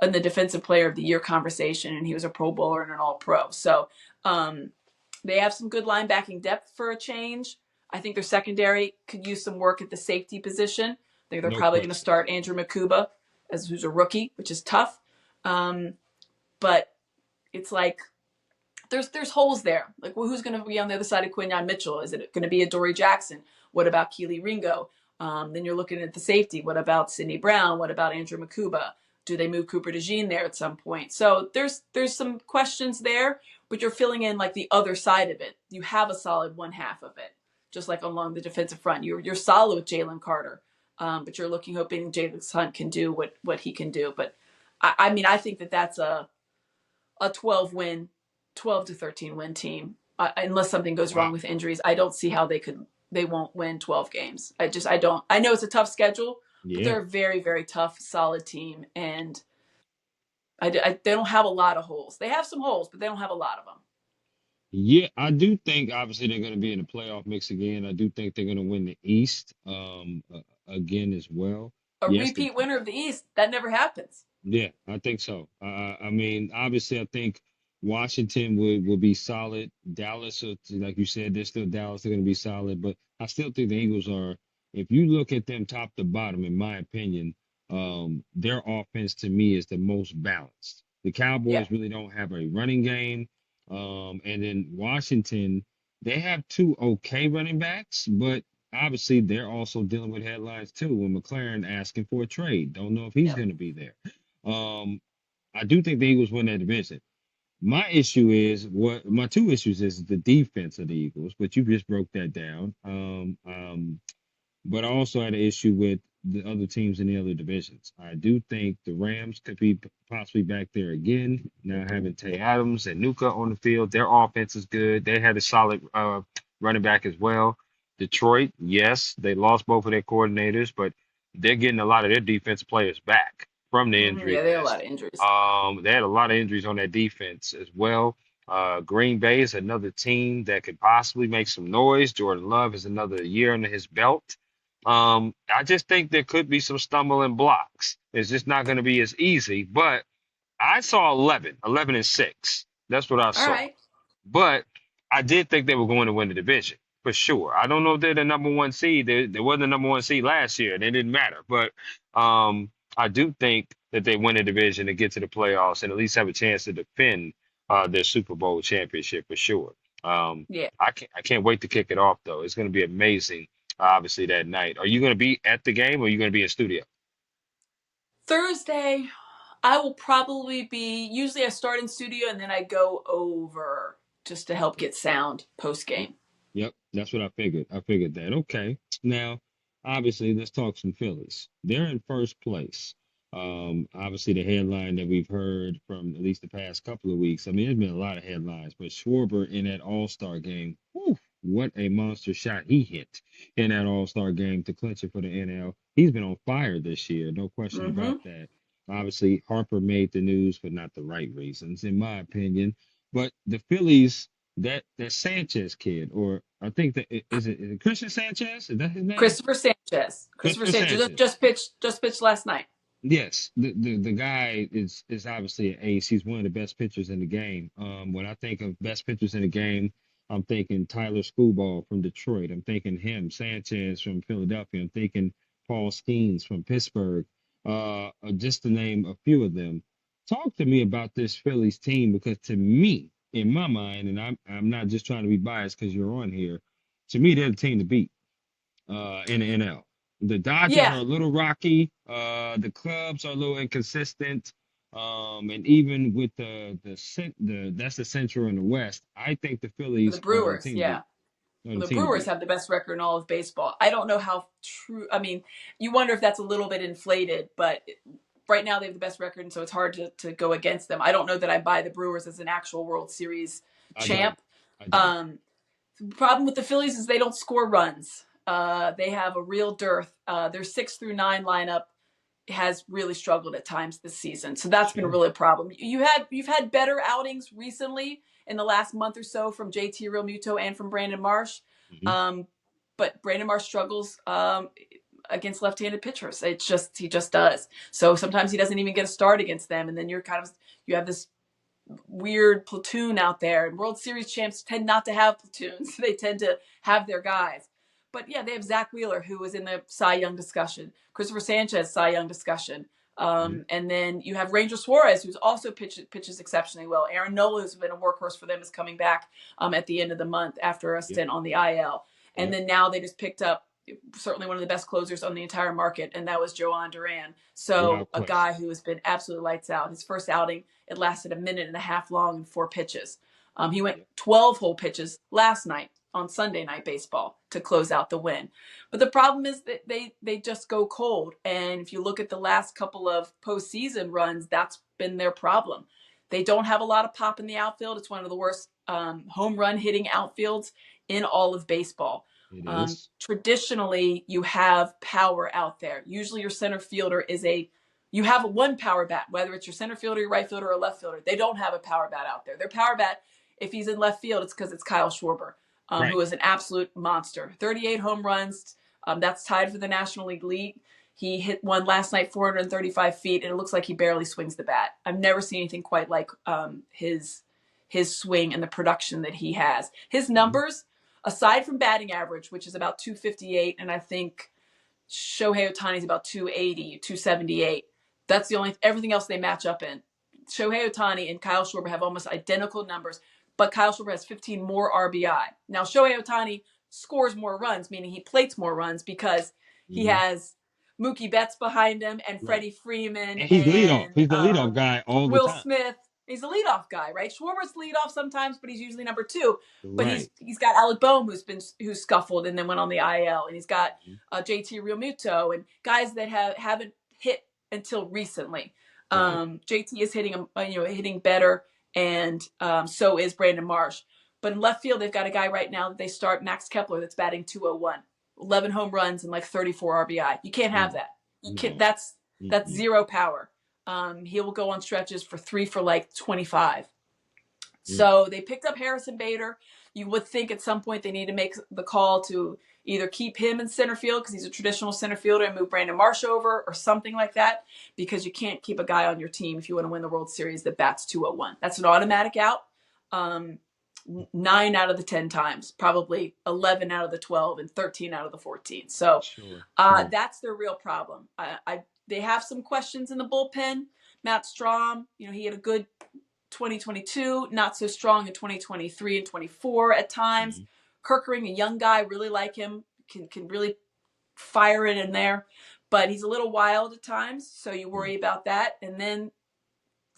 in the defensive player of the year conversation, and he was a Pro Bowler and an all pro. So they have some good linebacking depth for a change. I think their secondary could use some work at the safety position. I think they're No probably going to question. start Andrew Makuba who's a rookie, which is tough. But it's like there's holes there. Like, well, who's going to be on the other side of Quinyon Mitchell? Is it going to be a Dory Jackson? What about Keely Ringo? Then you're looking at the safety. What about Sidney Brown? What about Andrew Makuba? Do they move Cooper DeJean there at some point? So there's some questions there, but you're filling in like the other side of it. You have a solid one half of it, just like along the defensive front. You're solid with Jalen Carter, but you're hoping Jalen Hunt can do what he can do. But I mean, I think that's a 12 win, 12 to 13 win team. Unless something goes wrong Wow. with injuries, I don't see how they won't win 12 games. I don't. I know it's a tough schedule, but Yeah. they're a very, very tough, solid team, and they don't have a lot of holes. They have some holes, but they don't have a lot of them. Yeah, I do think obviously they're going to be in the playoff mix again. I do think they're going to win the East again as well. A Yes, they repeat winner of the East, that never happens. Yeah, I think so. I mean, obviously, I think Washington would be solid. Dallas, like you said, they're still Dallas. They're going to be solid, but I still think the Eagles are. If you look at them top to bottom, in my opinion, their offense to me is the most balanced. The Yeah. Cowboys really don't have a running game, and then Washington, they have two okay running backs, but obviously they're also dealing with headlines too. When McLaren asking for a trade, don't know if he's Yep. going to be there. Um, I do think the Eagles win that division. My issue is what my two issues is the defense of the Eagles, but you just broke that down. But I also had an issue with the other teams in the other divisions. I do think the Rams could be possibly back there again. Now having Tay Adams and Nuka on the field, their offense is good. They had a solid running back as well. Detroit, yes, they lost both of their coordinators, but they're getting a lot of their defense players back from the injury Yeah, they have a list. lot of injuries. They had a lot of injuries on their defense as well. Green Bay is another team that could possibly make some noise. Jordan Love is another year under his belt. I just think there could be some stumbling blocks. It's just not going to be as easy. But I saw 11 and 6. That's what I All saw. right. But I did think they were going to win the division for sure. I don't know if they're the number one seed. They wasn't the number one seed last year, and it didn't matter. But I do think that they win the division and get to the playoffs and at least have a chance to defend their Super Bowl championship for sure. Um, Yeah. I can't wait to kick it off though. It's going to be amazing. Obviously that night. Are you going to be at the game or are you going to be in studio? Thursday, I will probably be. Usually, I start in studio and then I go over just to help get sound post Yep. game. Yep, that's what I figured. I figured that. Okay. Now, obviously, let's talk some Phillies. They're in first place. Obviously, the headline that we've heard from at least the past couple of weeks. I mean, there's been a lot of headlines, but Schwarber in that All-Star game, whew, what a monster shot he hit in that All-Star game to clinch it for the NL. He's been on fire this year, no question about Mm-hmm. that. Obviously, Harper made the news for not the right reasons, in my opinion. But the Phillies that Sanchez kid, or I think is it Christian Sanchez? Is that his name? Christopher Sanchez. Christopher Christopher Sanchez Sanchez. just pitched last night. Yes, the guy is obviously an ace. He's one of the best pitchers in the game. When I think of best pitchers in the game, I'm thinking Tyler Skubal from Detroit. I'm thinking him, Sanchez from Philadelphia. I'm thinking Paul Skeens from Pittsburgh. Just to name a few of them. Talk to me about this Phillies team because to me, in my mind, and I'm not just trying to be biased because you're on here. To me, they're the team to beat in the NL. The Dodgers Yeah, are a little rocky. The Cubs are a little inconsistent. And even with the that's the Central and the West, I think the the Phillies are the Brewers. team to Yeah, beat. Are the the team to Brewers beat. have the best record in all of baseball. I don't know how true. I mean, you wonder if that's a little bit inflated, but right now they have the best record, and so it's hard to go against them. I don't know that I buy the Brewers as an actual World Series I don't. champ. I don't. Um, the problem with the Phillies is they don't score runs. They have a real dearth. Their 6 through 9 lineup has really struggled at times this season, so that's been Sure. really a problem. You've had better outings recently in the last month or so from JT Realmuto and from Brandon Marsh, Hmm. um, but Brandon Marsh struggles against left-handed pitchers. He just does. So sometimes he doesn't even get a start against them, and then you have this weird platoon out there. And World Series champs tend not to have platoons; they tend to have their guys. But yeah, they have Zach Wheeler, who was in the Cy Young discussion. Christopher Sanchez, Cy Young discussion. Hmm. And then you have Ranger Suarez, who's also pitches exceptionally well. Aaron Nola, who's been a workhorse for them, is coming back at the end of the month after a Yep. stint on the IL. And Yep. then now they just picked up certainly one of the best closers on the entire market, and that was Joan Duran. So Without a question. guy who has been absolutely lights out. His first outing, it lasted a minute and a half long and 4 pitches. He went Yeah. 12 whole pitches last night on Sunday Night Baseball to close out the win. But the problem is that they just go cold. And if you look at the last couple of postseason runs, that's been their problem. They don't have a lot of pop in the outfield. It's one of the worst home run hitting outfields in all of baseball. It is. Traditionally, you have power out there. Usually, your center fielder you have one power bat, whether it's your center fielder, your right fielder, or left fielder. They don't have a power bat out there. Their power bat, if he's in left field, it's because it's Kyle Schwarber, Right. who is an absolute monster. 38 home runs. That's tied for the National League lead. He hit one last night, 435 feet, and it looks like he barely swings the bat. I've never seen anything quite like his swing and the production that he has. His Mhm. numbers, aside from batting average, which is about 258, and I think Shohei Ohtani's about 280, 278. That's the only, everything else they match up in. Shohei Ohtani and Kyle Schwarber have almost identical numbers, but Kyle Schwarber has 15 more RBI. Now, Shohei Ohtani scores more runs, meaning he plates more runs because he Mhm. has Mookie Betts behind him and Right. Freddie Freeman And he's leadoff. and He's the leadoff guy all the Will time. Smith. He's a leadoff guy, right? Schwarber's leadoff sometimes, but he's usually number two. But he's Right. he's got Alec Boehm who's scuffled and then went on the IL, and he's got Mhm. JT Realmuto and guys that haven't hit until recently. Right. JT is hitting better, and so is Brandon Marsh. But in left field, they've got a guy right now that they start, Max Kepler, that's batting 201, 11 home runs and like 34 RBI. You can't have Mm. that. You can't. No. That's Mm-mm. zero power. He will go on stretches for 3 for like 25. Mm. So they picked up Harrison Bader. You would think at some point they need to make the call to either keep him in center field because he's a traditional center fielder and move Brandon Marsh over or something like that, because you can't keep a guy on your team if you want to win the World Series that bats 201. That's an automatic out. 9 out of the 10 times, probably 11 out of the 12 and 13 out of the 14. So Sure. Sure. that's their real problem. They have some questions in the bullpen. Matt Strom, he had a good 2022, not so strong in 2023 and 24 at times. Mhm. Kirkering, a young guy, really like him, can really fire it in there, but he's a little wild at times, so you worry about that. And then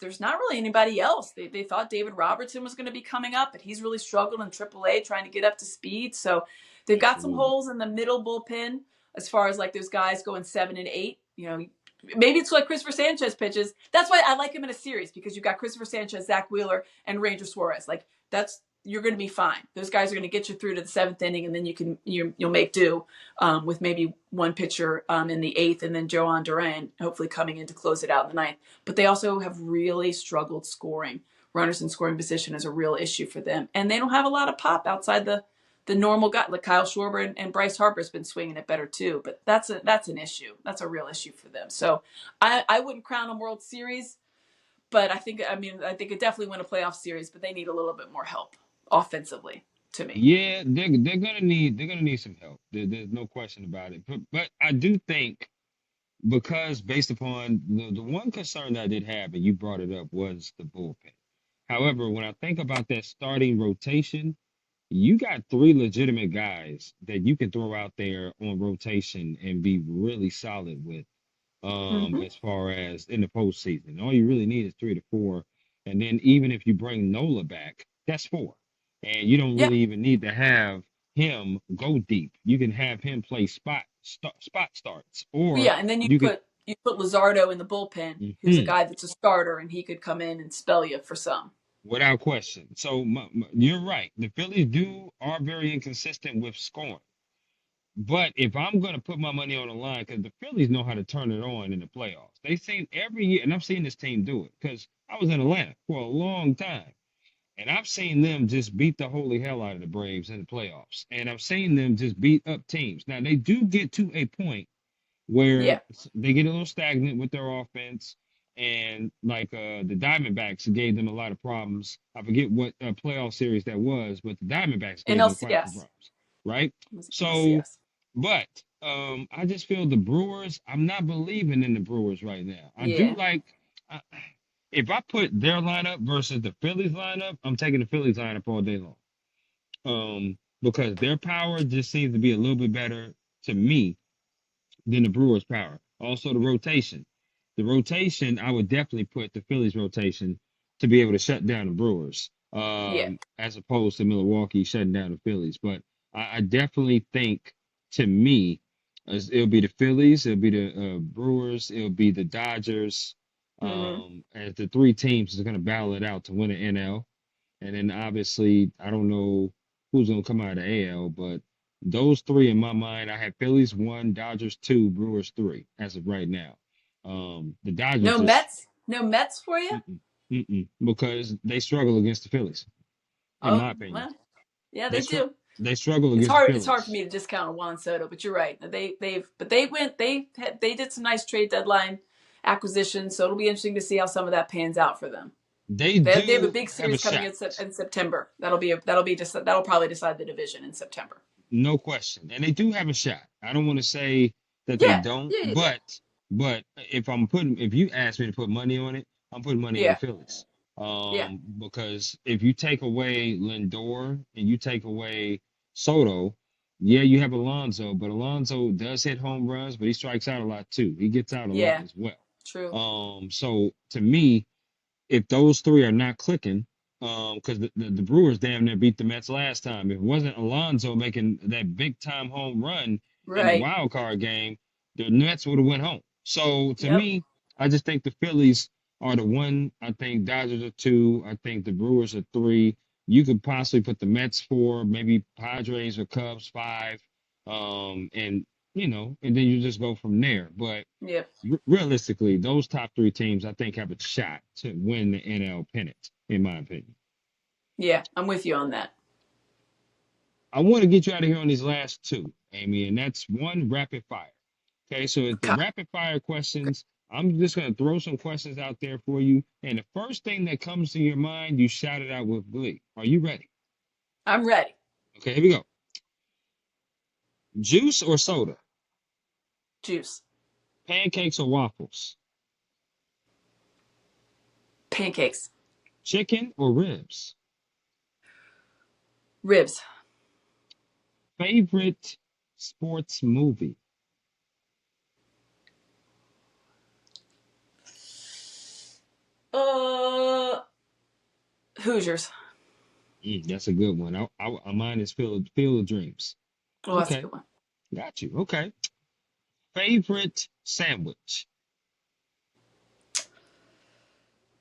there's not really anybody else. They thought David Robertson was going to be coming up, but he's really struggled in AAA trying to get up to speed. So they've got some Absolutely. holes in the middle bullpen as far as like those guys going 7 and 8. Maybe it's like Christopher Sanchez pitches. That's why I like him in a series, because you've got Christopher Sanchez, Zach Wheeler, and Ranger Suarez. Like you're going to be fine. Those guys are going to get you through to the 7th inning, and then you'll make do with maybe one pitcher in the 8th, and then Joan Duran hopefully coming in to close it out in the 9th. But they also have really struggled scoring. Runners in scoring position is a real issue for them, and they don't have a lot of pop outside the normal guy. Like Kyle Schwarber and Bryce Harper's been swinging it better too, but that's an issue. That's a real issue for them. So I wouldn't crown them World Series, but I think it definitely win a playoff series, but they need a little bit more help offensively to me. Yeah, they're gonna need some help. There's no question about it. But I do think, because based upon the one concern that I did have, and you brought it up, was the bullpen. However, when I think about that starting rotation, you got three legitimate guys that you can throw out there on rotation and be really solid with. Mm-hmm. As far as in the postseason. All you really need is 3 to 4. And then even if you bring Nola back, that's 4. And you don't Yeah. really even need to have him go deep. You can have him play spot starts. Or Yeah, and then you could you put Luzardo in the bullpen, who's a mhm, guy that's a starter, and he could come in and spell you for some. without question. So you're right. The Phillies are very inconsistent with scoring. But if I'm going to put my money on the line, because the Phillies know how to turn it on in the playoffs, they seem every year, and I've seen this team do it because I was in Atlanta for a long time, and I've seen them just beat the holy hell out of the Braves in the playoffs, and I've seen them just beat up teams. Now they do get to a point where Yeah, they get a little stagnant with their offense, and like the Diamondbacks gave them a lot of problems. I forget what playoff series that was, but the Diamondbacks in gave them quite some LCS. problems, right? It was in So, LCS. but I just feel the Brewers. I'm not believing in the Brewers right now. I do Yeah. like. I, if I put their lineup versus the Phillies lineup, I'm taking the Phillies lineup all day long. Because their power just seems to be a little bit better to me than the Brewers' power. Also, the rotation. The rotation, I would definitely put the Phillies' rotation to be able to shut down the Brewers, Yeah. as opposed to Milwaukee shutting down the Phillies. But I definitely think, to me, it'll be the Phillies, it'll be the Brewers, it'll be the Dodgers, Hmm. as the three teams is going to battle it out to win the NL. And then obviously, I don't know who's going to come out of the AL, but those three in my mind, I have Phillies one, Dodgers two, Brewers three as of right now. The Dodgers No just Mets? No Mets for you? mm-mm, because they struggle against the Phillies, in Oh, my opinion. well, yeah, They they str do. they struggle It's against the hard. It's hard for Phillies. me to discount Juan Soto, but you're right. They went. They did some nice trade deadline acquisitions, so it'll be interesting to see how some of that pans out for them. They They have a do big have a series coming shot. in September. That'll probably decide the division in September. No question. And they do have a shot. I don't want to say that they Yeah, don't, yeah, you do. but if you ask me to put money on it, I'm putting money on the Yeah, Phillies. yeah, Because if you take away Lindor and you take away Soto, yeah, you have Alonso, but Alonso does hit home runs, but he strikes out a lot too. He gets out a lot yeah. as well. True. So to me, if those three are not clicking, because the Brewers damn near beat the Mets last time. If it wasn't Alonso making that big time home run in the Right. wild card game, the Mets would have went home. So to Yep. me, I just think the Phillies are the one. I think Dodgers are two. I think the Brewers are three. You could possibly put the Mets four, maybe Padres or Cubs five, and and then you just go from there. But Yep. realistically, those top three teams, I think, have a shot to win the NL pennant, in my opinion. Yeah, I'm with you on that. I want to get you out of here on these last two, Amy, and that's one rapid fire. Okay, so it's the Okay. rapid fire questions. I'm just going to throw some questions out there for you, and the first thing that comes to your mind, you shout it out with glee. Are you ready? I'm ready. Okay, here we go. Juice or soda? Juice. Pancakes or waffles? Pancakes. Chicken or ribs? Ribs. Favorite sports movie? Uh, Hoosiers. That's a good one. Mine is Field of Dreams. Oh, that's a Okay, good one. got you. Okay. Favorite sandwich?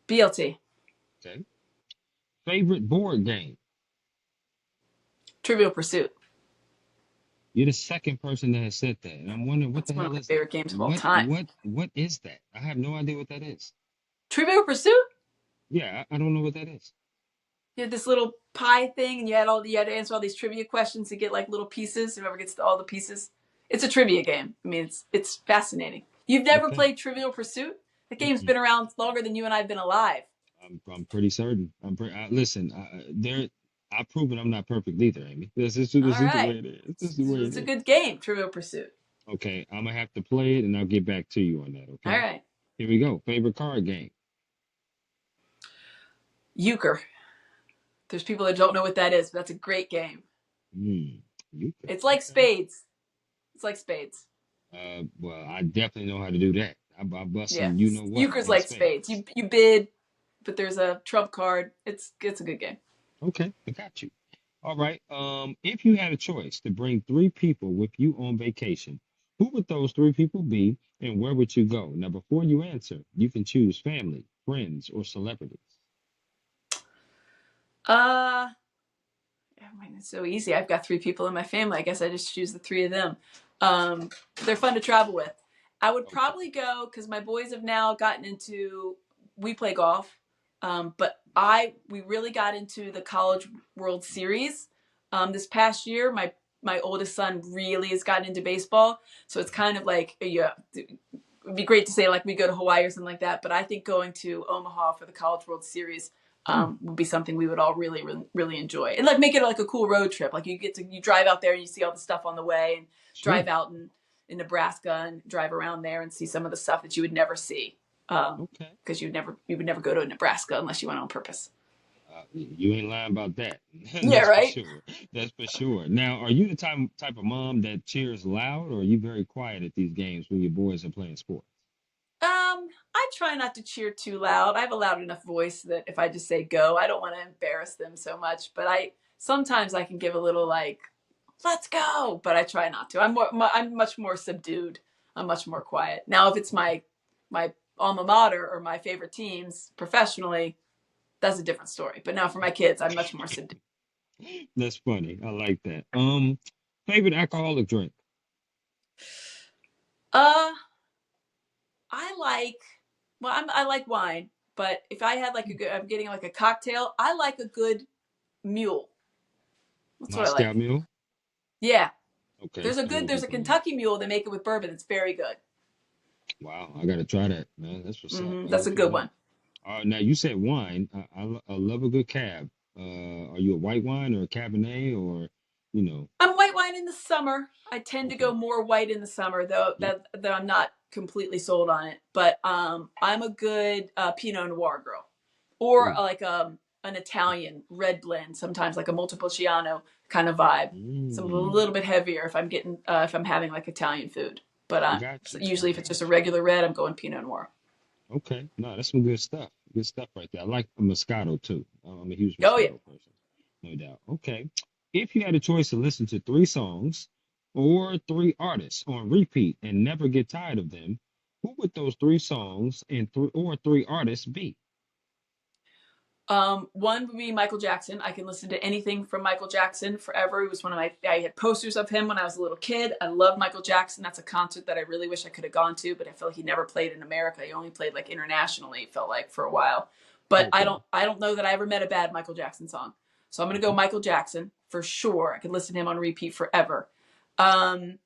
BLT. Okay. Favorite board game? Trivial Pursuit. You're the second person that has said that, and I'm wondering what That's the one of hell my is that? favorite games of all What time. what what is that? I have no idea what that is. Trivial Pursuit. Yeah, I don't know what that is. You had this little pie thing, and you had to answer all these trivia questions to get like little pieces. Whoever gets all the pieces. It's a trivia game. I mean, it's fascinating. You've never Okay. played Trivial Pursuit? The game's Mm-mm. been around longer than you and I've been alive. I'm pretty certain. Listen. I've proven I'm not perfect either, Amy. This All is the right. way it is. This is the way it It's a is. good game, Trivial Pursuit. Okay, I'm gonna have to play it, and I'll get back to you on that. All Okay. right. Here we go. Favorite card game. Euchre. There's people that don't know what that is, but that's a great game. Hmm. Euchre. It's like Okay. spades. It's like spades. Well, I definitely know how to do that. I bust Yeah. some you know what Euchre's in like spades. spades. You bid, but there's a trump card. It's a good game. Okay, I got you. All right. If you had a choice to bring three people with you on vacation, who would those three people be, and where would you go? Now, before you answer, you can choose family, friends, or celebrities. Uh I mean, it's so easy. I've got three people in my family. I guess I just choose the three of them. Um, they're fun to travel with. I would Okay. probably go because my boys have now gotten into. We play golf, but we really got into the College World Series this past year. My oldest son really has gotten into baseball, so it's kind of like yeah, it'd be great to say like we go to Hawaii or something like that. But I think going to Omaha for the College World Series Hmm. would be something we would all really, really, really enjoy, and like make it like a cool road trip. Like you drive out there and you see all the stuff on the way, and drive Sure. out in Nebraska and drive around there and see some of the stuff that you would never see Okay. because you would never go to Nebraska unless you went on purpose. You ain't lying about that. Yeah, That's for right. sure. That's for sure. Now, are you the type of mom that cheers loud, or are you very quiet at these games when your boys are playing sports? I try not to cheer too loud. I have a loud enough voice that if I just say go, I don't want to embarrass them so much. But I sometimes I can give a little like, let's go, but I try not to. I'm much more subdued. I'm much more quiet. Now, if it's my alma mater or my favorite teams professionally, that's a different story. But now for my kids, I'm much more subdued. That's funny. I like that. Favorite alcoholic drink? Uh, I like I like wine, but if I had like a good, I'm getting like a cocktail. I like a good mule. That's what I Moscow like. Mule. Yeah, Okay, I will there's get a one of those. Kentucky mule. They make it with bourbon. It's very good. Wow, I gotta try that, man. That's what's up. I That's a definitely good will. one. Now you said wine. I love a good cab. Are you a white wine or a Cabernet or, you know? I'm white wine in the summer. I tend to go Okay. more white in the summer, though Yep. that I'm not completely sold on it. But I'm a good Pinot Noir girl, or Ooh. like an Italian red blend. Sometimes like a Montepulciano kind of vibe. Some a Mm, little bit heavier if I'm having like Italian food. But got you. usually if it's Got just a you. regular red, I'm going Pinot Noir. Okay. No, that's some good stuff. Good stuff right there. I like Moscato too. I'm a huge Oh yeah. Moscato person, no doubt. Okay. If you had a choice to listen to three songs or three artists on repeat and never get tired of them, who would those three songs and three artists be? One would be Michael Jackson. I can listen to anything from Michael Jackson forever. He was one of my. I had posters of him when I was a little kid. I love Michael Jackson. That's a concert that I really wish I could have gone to, but I feel like he never played in America. He only played like internationally. It felt like for a while, but Okay. I don't know that I ever met a bad Michael Jackson song. So I'm gonna go Mhm. Michael Jackson for sure. I could listen to him on repeat forever. Um,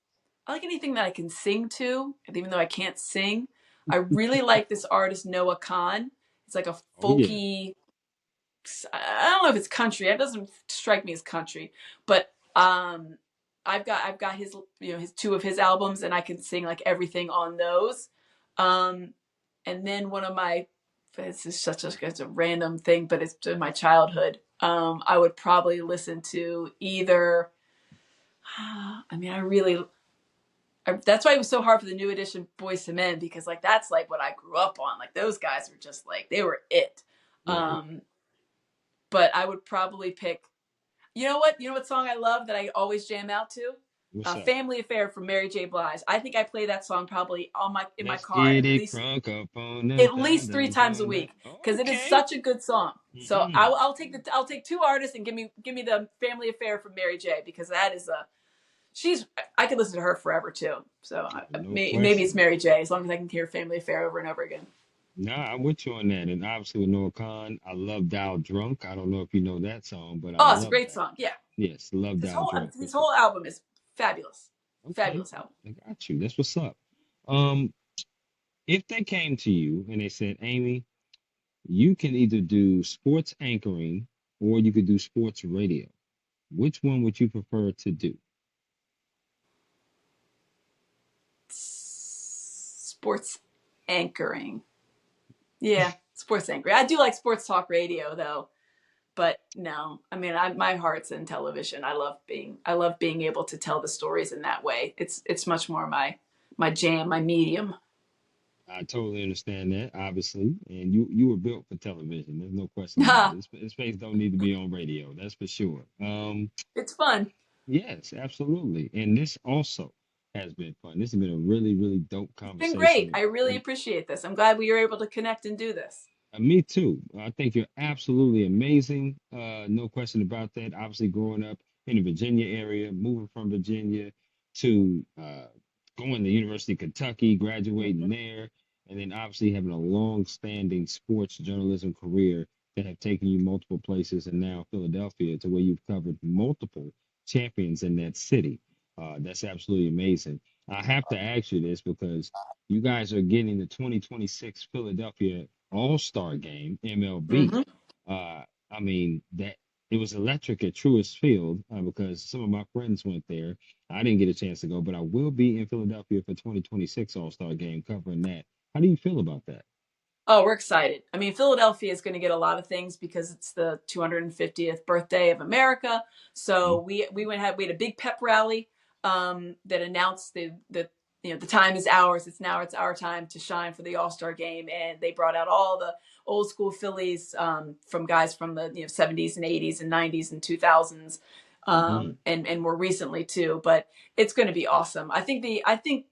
I like anything that I can sing to, and even though I can't sing, I really like this artist Noah Khan. It's like a Oh yeah. folky, I don't know if it's country. It doesn't strike me as country, but I've got his his two of his albums, and I can sing like everything on those. Um, and then one of my this is such a it's a random thing, but it's in my childhood. I would probably listen to either. I mean, that's why it was so hard for the new edition Boys to Men because like that's like what I grew up on. Like those guys were just like they were it. Right. Um, but I would probably pick. You know what? You know what song I love that I always jam out to? What's up? "Family Affair" from Mary J. Blige. I think I play that song probably on my in my Let's car get it crunk up on the at dun least three dun times a dun dun. week because it is Okay. such a good song. So Hmm. I'll take two artists and give me the "Family Affair" from Mary J. because that is a she's I could listen to her forever too. So No maybe it's question. Mary J. As long as I can hear "Family Affair" over and over again. Nah, I'm with you on that. And obviously with Noah Khan, I love Dial Drunk. I don't know if you know that song, but I Oh, it's a love great that. song. Yeah, Yes, love Dial Drunk for his sure. whole album is fabulous, Okay, fabulous album. I got you. That's what's up. Um, if they came to you and they said, Amy, you can either do sports anchoring or you could do sports radio, which one would you prefer to do? Sports anchoring. Yeah, sports anchoring. I do like sports talk radio though, but no, I mean, my heart's in television. I love being able to tell the stories in that way. It's much more my jam, my medium. I totally understand that, obviously, and you were built for television. There's no question about it. Ha, His face don't need to be on radio. That's for sure. it's fun. Yes, absolutely. And this also has been fun. This has been a really, really dope It's been great. conversation. I really appreciate this. I'm glad we were able to connect and do this. Me too. I think you're absolutely amazing. No question about that. Obviously, growing up in the Virginia area, moving from Virginia to going to University of Kentucky, graduating Mhm. there, and then obviously having a long-standing sports journalism career that have taken you multiple places, and now Philadelphia, to where you've covered multiple champions in that city. That's absolutely amazing. I have to ask you this because you guys are getting the 2026 Philadelphia All-Star game, MLB. Mhm. I mean, that it was electric at Truist Field because some of my friends went there. I didn't get a chance to go, but I will be in Philadelphia for 2026 All-Star game covering that. How do you feel about that? Oh, we're excited. I mean, Philadelphia is going to get a lot of things because it's the 250th birthday of America. So Mhm. we had a big pep rally that announced the the time is ours. It's our time to shine for the All Star game, and they brought out all the old school Phillies from guys from the 70s and 80s and 90s and 2000s, Mhm. and more recently too. But it's going to be awesome. I think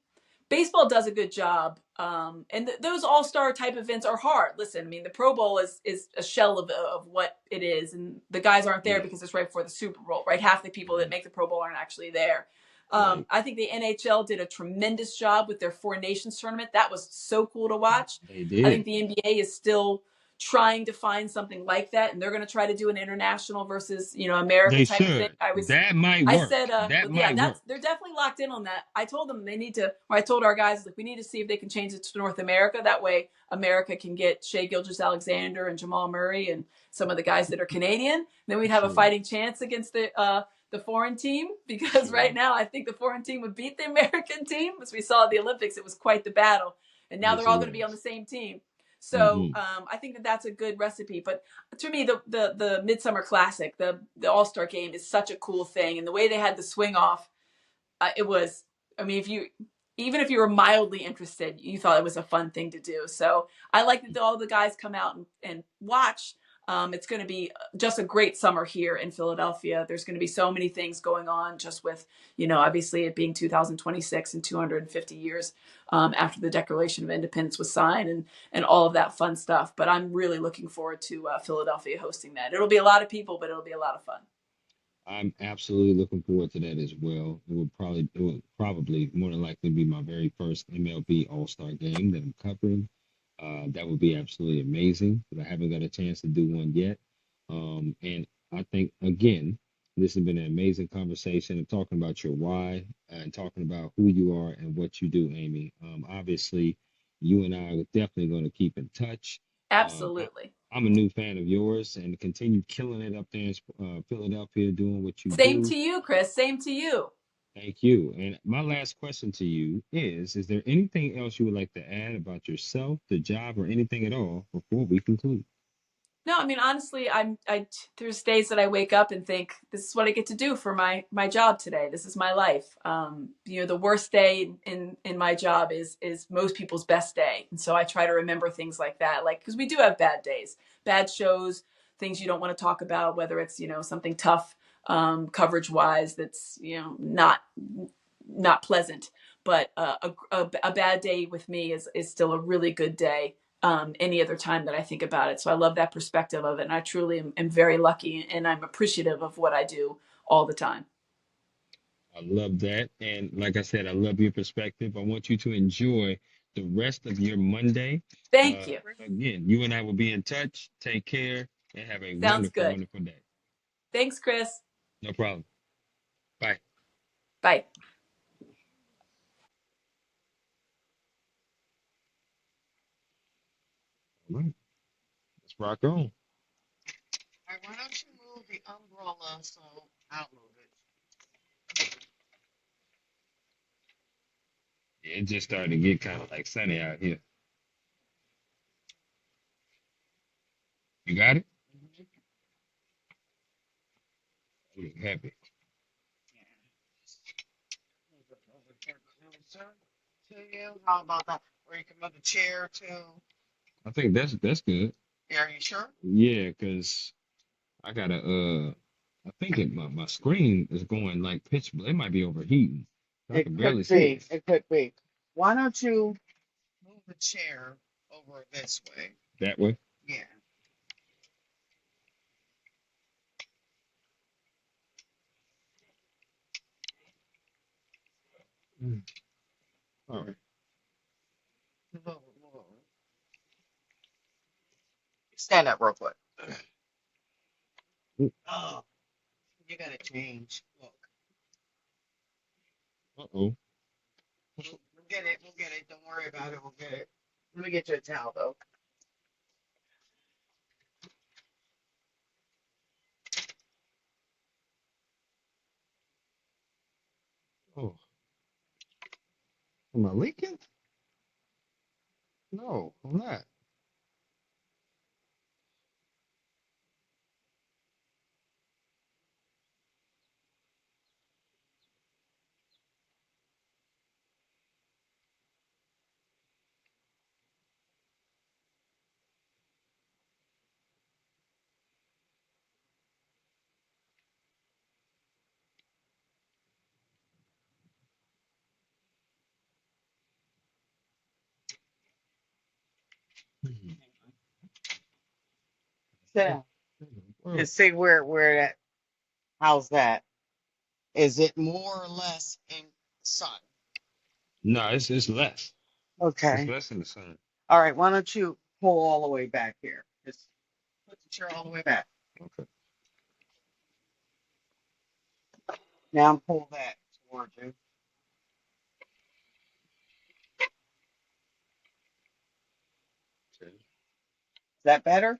baseball does a good job. And those all-star type events are hard. Listen, I mean, the Pro Bowl is a shell of what it is, and the guys aren't there Yeah. because it's right before the Super Bowl, right? Half the people that Right. make the Pro Bowl aren't actually there. Right. I think the NHL did a tremendous job with their Four Nations tournament. That was so cool to watch. They I think did. the NBA is still trying to find something like that, and they're going to try to do an international versus America They type of thing. should. That might I work. said, That well, yeah, might work. they're definitely locked in on that. I told them they need to, or I told our guys, like, we need to see if they can change it to North America. That way, America can get Shea Gilgeous-Alexander and Jamal Murray and some of the guys that are Canadian. Then we'd have a Sure. fighting chance against the foreign team because right Sure. now I think the foreign team would beat the American team. As we saw at the Olympics, it was quite the battle, and now Yes, they're it all going to be on was. the same team. So Hmm. I think that that's a good recipe. But to me, the Midsummer Classic, the All Star Game, is such a cool thing, and the way they had the swing off, it was. I mean, if you even if you were mildly interested, you thought it was a fun thing to do. So I like that all the guys come out and watch. It's going to be just a great summer here in Philadelphia. There's going to be so many things going on, just with obviously it being 2026 and 250 years after the Declaration of Independence was signed, and all of that fun stuff. But I'm really looking forward to Philadelphia hosting that. It'll be a lot of people, but it'll be a lot of fun. I'm absolutely looking forward to that as well. It will probably more than likely be my very first MLB All-Star game that I'm covering. That would be absolutely amazing, but I haven't got a chance to do one yet. And I think again, this has been an amazing conversation and talking about your why and talking about who you are and what you do, Amy. Obviously, you and I are definitely going to keep in touch. I, Absolutely. I'm a new fan of yours and continue killing it up there in Philadelphia, doing what you Same do. to you, Chris. Same to you. Thank you. And my last question to you is there anything else you would like to add about yourself, the job, or anything at all before we conclude? No, I mean honestly, there's days that I wake up and think this is what I get to do for my job today. This is my life. The worst day in my job is most people's best day, and so I try to remember things like that, like because we do have bad days, bad shows, things you don't want to talk about, whether it's something tough coverage wise that's not pleasant. But a bad day with me is still a really good day any other time that I think about it. So I love that perspective of it. And I truly am very lucky and I'm appreciative of what I do all the time. I love that. And like I said, I love your perspective. I want you to enjoy the rest of your Monday. Thank you. Again, you and I will be in touch. Take care and have a Sounds wonderful, good. wonderful day. Thanks, Chris. No problem. Bye. Bye. All right. Let's rock on. All right, why don't you move the umbrella so I'll move it? Yeah, it just started to get kind of like sunny out here. You got it? Mhm. You happy? Yeah. Move it over here closer to you. How about that? Or you can move the chair too. I think that's good. Yeah, are you sure? Yeah, because I gotta I think my screen is going like pitch it might be overheating. I It can could barely see be. it. It could be. Why don't you move the chair over this way? That way. Yeah. Mm. All right. Move over, move over. Stand up real quick. Oh, you gotta change. Look. Uh-oh. We'll get it. We'll get it. Don't worry about it. We'll get it. Let me get you a towel though. Oh, am I leaking? No, I'm not. Sit down. And see where that, how's that? Is it more or less in the sun? No, it's less. It's Okay. less in the sun. All right. Why don't you pull all the way back here? Just put the chair all the way back. Okay. Now pull that towards you. Is Okay. that better?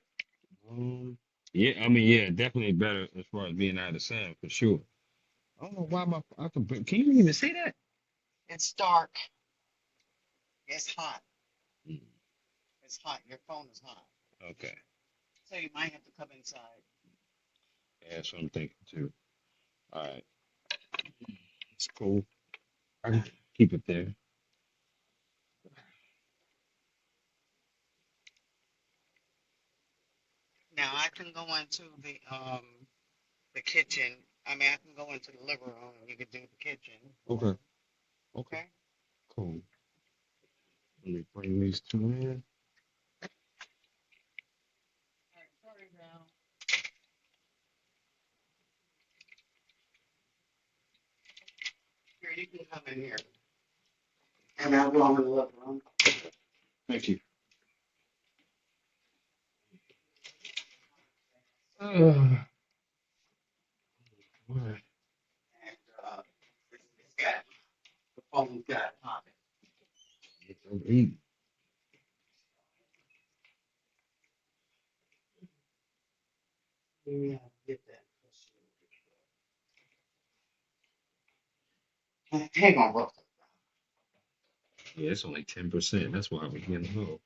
Yeah, I mean, yeah, definitely better as far as being out of the sun for sure. I don't know why can you even see that? It's dark. It's hot. Mm, It's hot. Your phone is hot. okay. So you might have to come inside. Yeah, that's what I'm thinking too. All right. It's cool. I can keep it there. Now I can go into the kitchen. I mean, I can go into the living room and you can do the kitchen. Okay. Okay. Okay. Cool. Let me bring these two in. All right, sorry now. Here, you can come in here. And I'll go in the living room. Thank you. All right. And it's got the phone's got a pocket. I'm eating. Yeah, get that. Hang on, real quick. Yeah, it's only 10%. That's why I was getting low.